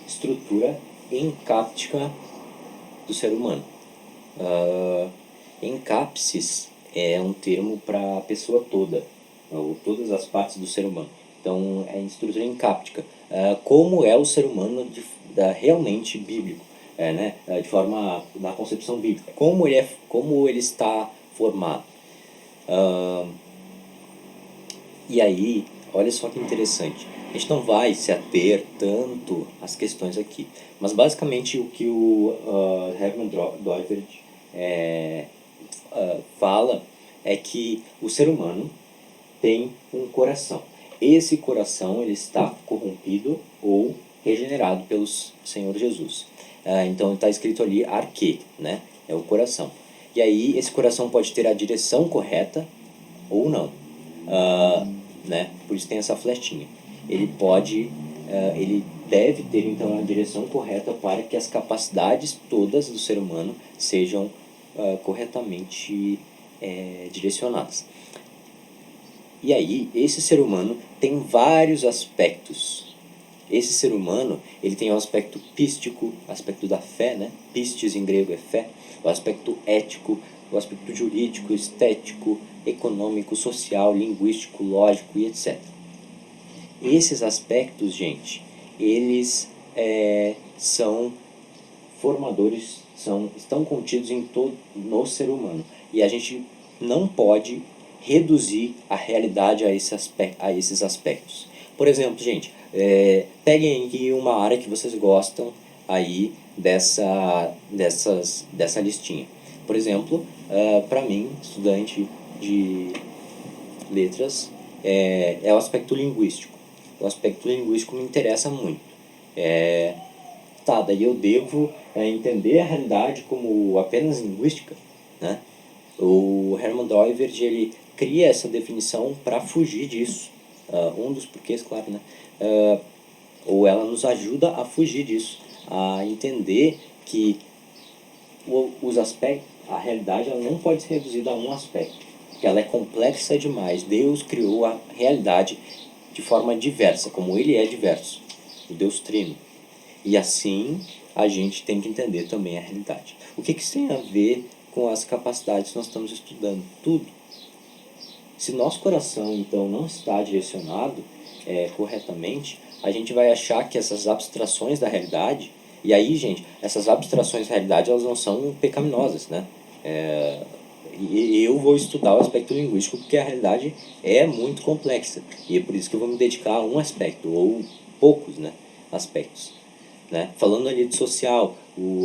estrutura encáptica do ser humano. Encapsis é um termo para a pessoa toda, ou todas as partes do ser humano. Então, é estrutura encáptica. Como é o ser humano realmente bíblico, né? De forma, na concepção bíblica. Como ele está formado. E aí, olha só que interessante. A gente não vai se ater tanto às questões aqui. Mas basicamente o que o Herman Doivert fala é que o ser humano tem um coração. Esse coração ele está corrompido ou regenerado pelo Senhor Jesus. Então está escrito ali arque, né? É o coração. E aí esse coração pode ter a direção correta ou não. Né? Por isso tem essa flechinha. Ele deve ter então a direção correta para que as capacidades todas do ser humano sejam corretamente direcionadas. E aí, esse ser humano tem vários aspectos. Esse ser humano, ele tem o aspecto pístico, aspecto da fé, né? Pistis em grego é fé. O aspecto ético, o aspecto jurídico, estético, econômico, social, linguístico, lógico e etc. Esses aspectos, gente, eles são formadores, estão contidos no ser humano. E a gente não pode reduzir a realidade a esses aspectos. Por exemplo, gente, peguem aqui uma área que vocês gostam aí dessa listinha. Por exemplo, para mim, estudante de letras, é o aspecto linguístico. O aspecto linguístico me interessa muito. Daí eu devo entender a realidade como apenas linguística, né? O Herman Doivert, ele cria essa definição para fugir disso. Um dos porquês, claro, né? Ou ela nos ajuda a fugir disso, a entender que a realidade ela não pode ser reduzida a um aspecto, porque ela é complexa demais. Deus criou a realidade de forma diversa, como ele é diverso, o Deus Trino. E assim a gente tem que entender também a realidade. O que isso tem a ver com as capacidades que nós estamos estudando? Tudo. Se nosso coração, então, não está direcionado corretamente, a gente vai achar que essas abstrações da realidade, e aí, gente, essas abstrações da realidade, elas não são pecaminosas, né? E eu vou estudar o aspecto linguístico porque a realidade é muito complexa, e é por isso que eu vou me dedicar a um aspecto, ou poucos, né, aspectos. Né? Falando ali de social,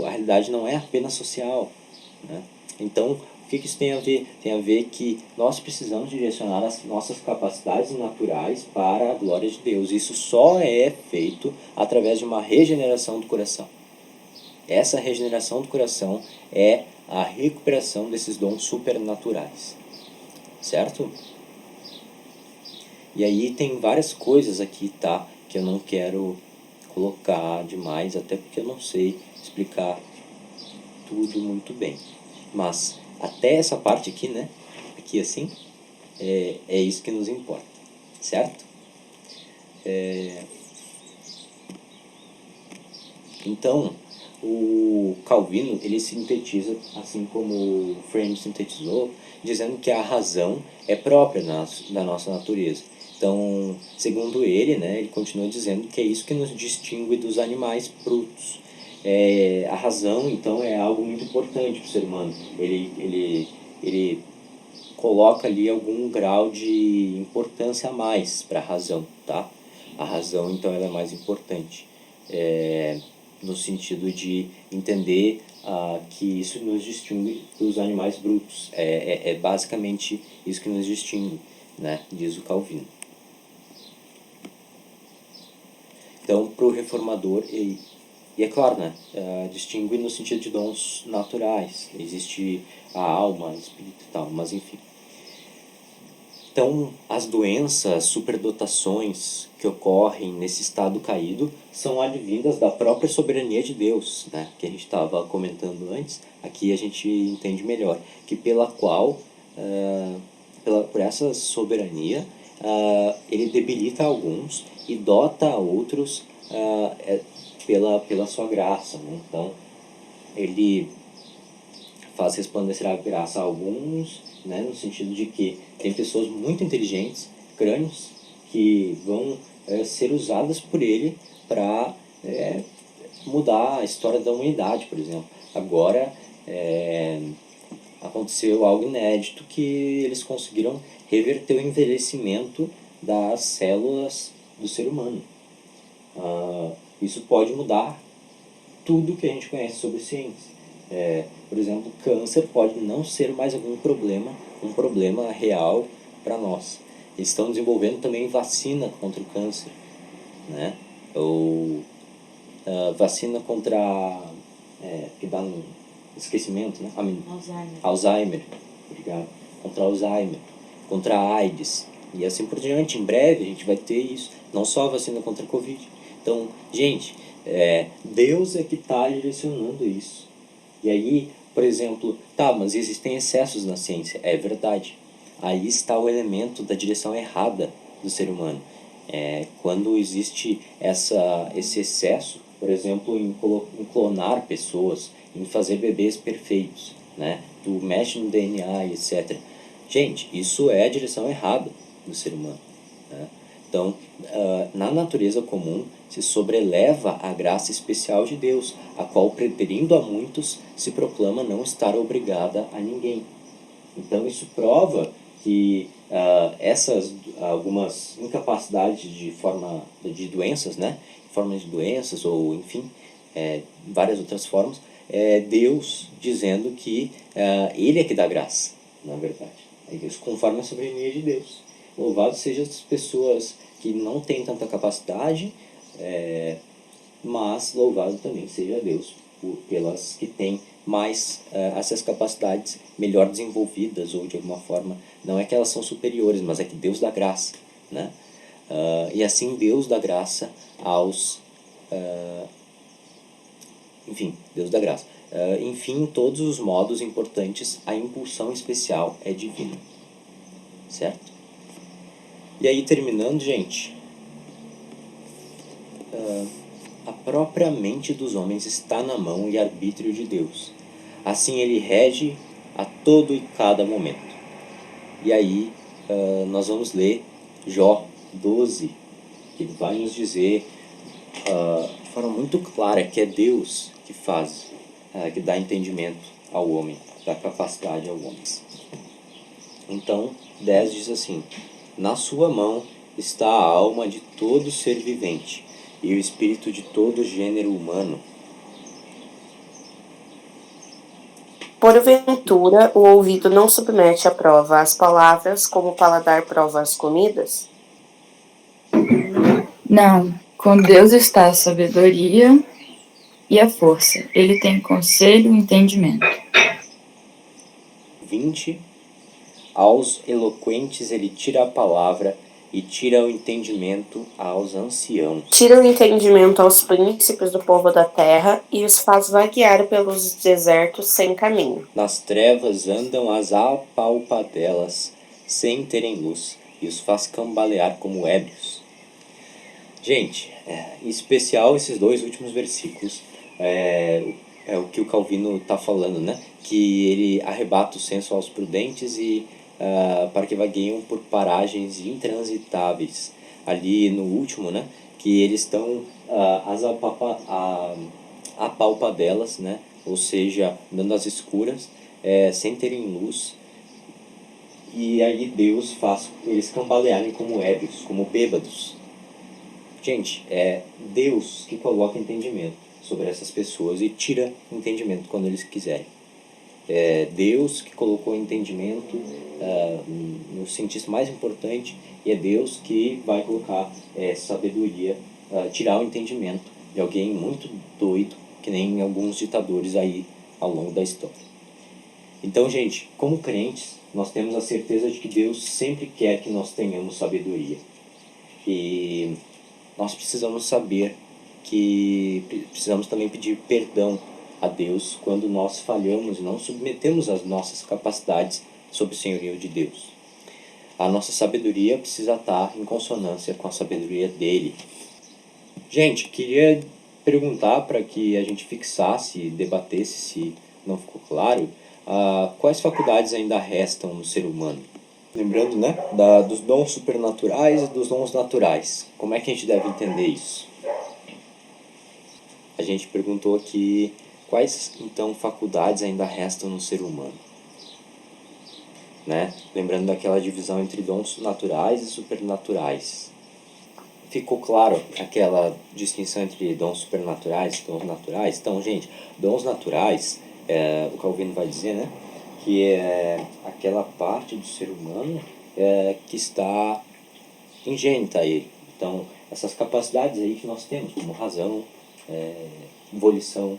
a realidade não é apenas social, né? Então, o que isso tem a ver? Tem a ver que nós precisamos direcionar as nossas capacidades naturais para a glória de Deus. Isso só é feito através de uma regeneração do coração. Essa regeneração do coração é a recuperação desses dons supernaturais. Certo? E aí tem várias coisas aqui, tá? Que eu não quero colocar demais, até porque eu não sei explicar tudo muito bem. Mas até essa parte aqui, né? Aqui assim, é isso que nos importa, certo? Então, o Calvino, ele sintetiza, assim como o Frame sintetizou, dizendo que a razão é própria da nossa natureza. Então, segundo ele, né, ele continua dizendo que é isso que nos distingue dos animais brutos. A razão, então, é algo muito importante para o ser humano. Ele coloca ali algum grau de importância a mais para a razão, tá? A razão, então, ela é mais importante, no sentido de entender que isso nos distingue dos animais brutos. É basicamente isso que nos distingue, né? Diz o Calvino. Então, para o reformador, e é claro, né? Distingue no sentido de dons naturais. Existe a alma, o espírito e tal, mas enfim. Então, as doenças, superdotações que ocorrem nesse estado caído são advindas da própria soberania de Deus, né? Que a gente estava comentando antes. Aqui a gente entende melhor que pela qual, por essa soberania, ele debilita alguns e dota a outros pela sua graça, né? Então, ele faz resplandecer a graça a alguns, né, no sentido de que tem pessoas muito inteligentes, crânios, que vão ser usadas por ele para mudar a história da humanidade, por exemplo. Agora aconteceu algo inédito, que eles conseguiram reverter o envelhecimento das células do ser humano. Isso pode mudar tudo que a gente conhece sobre ciência. Por exemplo, câncer pode não ser mais um problema real para nós. Eles estão desenvolvendo também vacina contra o câncer, né? Ou vacina contra que dá no esquecimento, né? Alzheimer. Obrigado. Contra Alzheimer, contra a AIDS e assim por diante. Em breve a gente vai ter isso, não só a vacina contra a Covid. Então, gente, Deus é que está direcionando isso. E aí, por exemplo, mas existem excessos na ciência. É verdade. Aí está o elemento da direção errada do ser humano. Quando existe esse excesso, por exemplo, em clonar pessoas, em fazer bebês perfeitos, né? Tu mexe no DNA, etc. Gente, isso é a direção errada do ser humano, né? Então, na natureza comum se sobreleva a graça especial de Deus, a qual, preterindo a muitos, se proclama não estar obrigada a ninguém. Então, isso prova que essas algumas incapacidades de doenças, né? Formas de doenças, ou enfim, várias outras formas, Deus dizendo que Ele é que dá graça, na verdade. É Deus, conforme a soberania de Deus. Louvado sejam as pessoas que não têm tanta capacidade, mas louvado também seja Deus pelas que têm mais essas capacidades melhor desenvolvidas, ou de alguma forma, não é que elas são superiores, mas é que Deus dá graça, né? E assim Deus dá graça aos... enfim, Deus dá graça. Enfim, em todos os modos importantes, a impulsão especial é divina. Certo? E aí, terminando, gente, a própria mente dos homens está na mão e arbítrio de Deus. Assim ele rege a todo e cada momento. E aí nós vamos ler Jó 12, que vai nos dizer de forma muito clara que é Deus que faz, que dá entendimento ao homem, dá capacidade ao homem. Então, 10 diz assim: na sua mão está a alma de todo ser vivente e o espírito de todo gênero humano. Porventura, o ouvido não submete à prova as palavras, como o paladar prova as comidas? Não, com Deus está a sabedoria e a força. Ele tem conselho e entendimento. 20. Aos eloquentes ele tira a palavra e tira o entendimento aos anciãos. Tira o entendimento aos príncipes do povo da terra e os faz vaguear pelos desertos sem caminho. Nas trevas andam as apalpadelas sem terem luz e os faz cambalear como ébrios. Gente, em especial esses dois últimos versículos é o que o Calvino está falando, né? Que ele arrebata o senso aos prudentes e para que vagueiam por paragens intransitáveis. Ali no último, né? Que eles estão apalpadelas, né? Ou seja, andando às escuras, sem terem luz e aí Deus faz eles cambalearem como ébrios, como bêbados. Gente, é Deus que coloca entendimento sobre essas pessoas e tira entendimento quando eles quiserem. É Deus que colocou entendimento no sentido mais importante, e é Deus que vai colocar sabedoria, tirar o entendimento de alguém muito doido, que nem alguns ditadores aí ao longo da história. Então, gente, como crentes, nós temos a certeza de que Deus sempre quer que nós tenhamos sabedoria. E nós precisamos saber que precisamos também pedir perdão a Deus quando nós falhamos e não submetemos as nossas capacidades sob o senhorio de Deus. A nossa sabedoria precisa estar em consonância com a sabedoria dele. Gente, queria perguntar para que a gente fixasse e debatesse, se não ficou claro, quais faculdades ainda restam no ser humano. Lembrando, né, dos dons supernaturais e dos dons naturais. Como é que a gente deve entender isso? A gente perguntou aqui quais, então, faculdades ainda restam no ser humano. Né? Lembrando daquela divisão entre dons naturais e supernaturais. Ficou claro aquela distinção entre dons supernaturais e dons naturais? Então, gente, dons naturais, o Calvino vai dizer, né, que é aquela parte do ser humano que está ingênita a ele. Então, essas capacidades aí que nós temos, como razão, volição,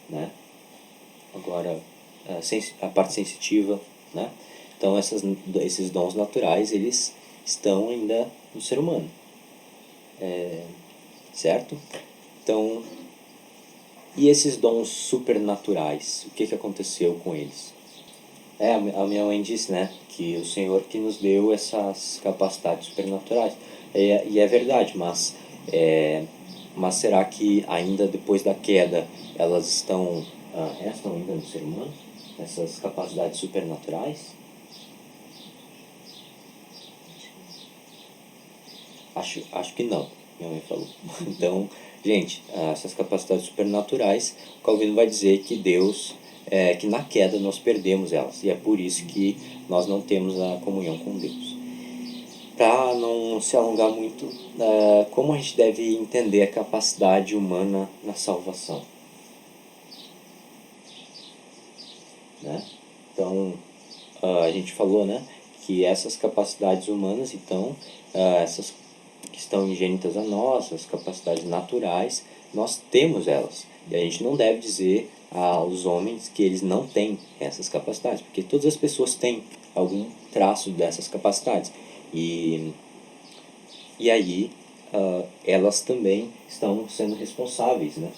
né? Agora, a parte sensitiva, né? Então, esses dons naturais, eles estão ainda no ser humano, certo? Então, e esses dons supernaturais, o que aconteceu com eles? A minha mãe disse, né, que o Senhor que nos deu essas capacidades supernaturais. E é verdade, mas será que ainda depois da queda elas restam ainda no ser humano? Essas capacidades supernaturais? Acho que não, minha mãe falou. Então, gente, essas capacidades supernaturais, o Calvino vai dizer que Deus, que na queda nós perdemos elas, e é por isso que nós não temos a comunhão com Deus. Para não se alongar muito, como a gente deve entender a capacidade humana na salvação? Né? Então, a gente falou, né, que essas capacidades humanas, então, essas que estão ingênitas a nós, as capacidades naturais, nós temos elas. E a gente não deve dizer aos homens que eles não têm essas capacidades, porque todas as pessoas têm algum traço dessas capacidades. E aí, elas também estão sendo responsáveis, né,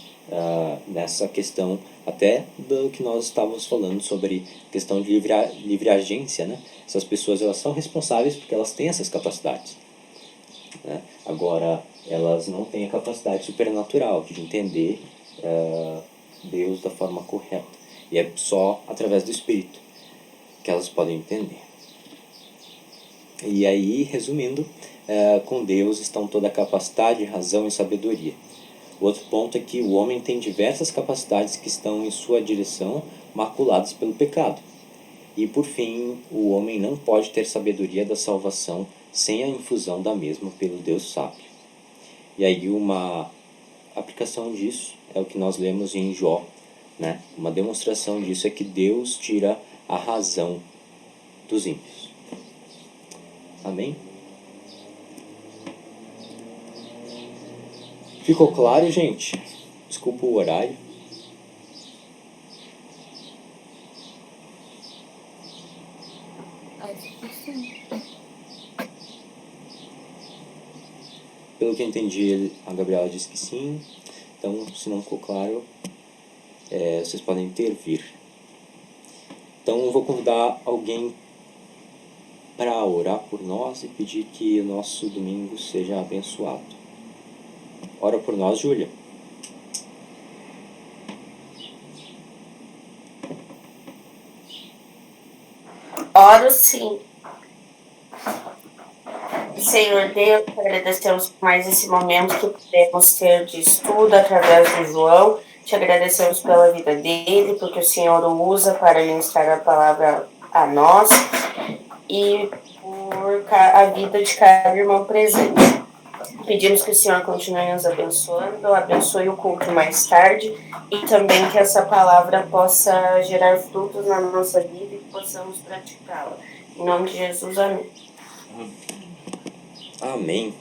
nessa questão, até do que nós estávamos falando sobre questão de livre agência, né? Essas pessoas, elas são responsáveis porque elas têm essas capacidades. Né? Agora, elas não têm a capacidade supernatural de entender Deus da forma correta. E é só através do Espírito que elas podem entender. E aí, resumindo, com Deus estão toda a capacidade, razão e sabedoria. O outro ponto é que o homem tem diversas capacidades que estão em sua direção, maculadas pelo pecado. E por fim, o homem não pode ter sabedoria da salvação sem a infusão da mesma pelo Deus sábio. E aí uma aplicação disso é o que nós lemos em Jó, né? Uma demonstração disso é que Deus tira a razão dos ímpios. Amém? Ficou claro, gente? Desculpa o horário. Acho que sim. Pelo que eu entendi, a Gabriela disse que sim. Então, se não ficou claro, vocês podem intervir. Então, eu vou convidar alguém para orar por nós e pedir que o nosso domingo seja abençoado. Ora por nós, Júlia. Oro sim. Senhor Deus, te agradecemos por mais esse momento que podemos ter de estudo através do João. Te agradecemos pela vida dele, porque o Senhor o usa para ministrar a palavra a nós e por a vida de cada irmão presente. Pedimos que o Senhor continue nos abençoando, abençoe o culto mais tarde e também que essa palavra possa gerar frutos na nossa vida e que possamos praticá-la. Em nome de Jesus, amém. Amém.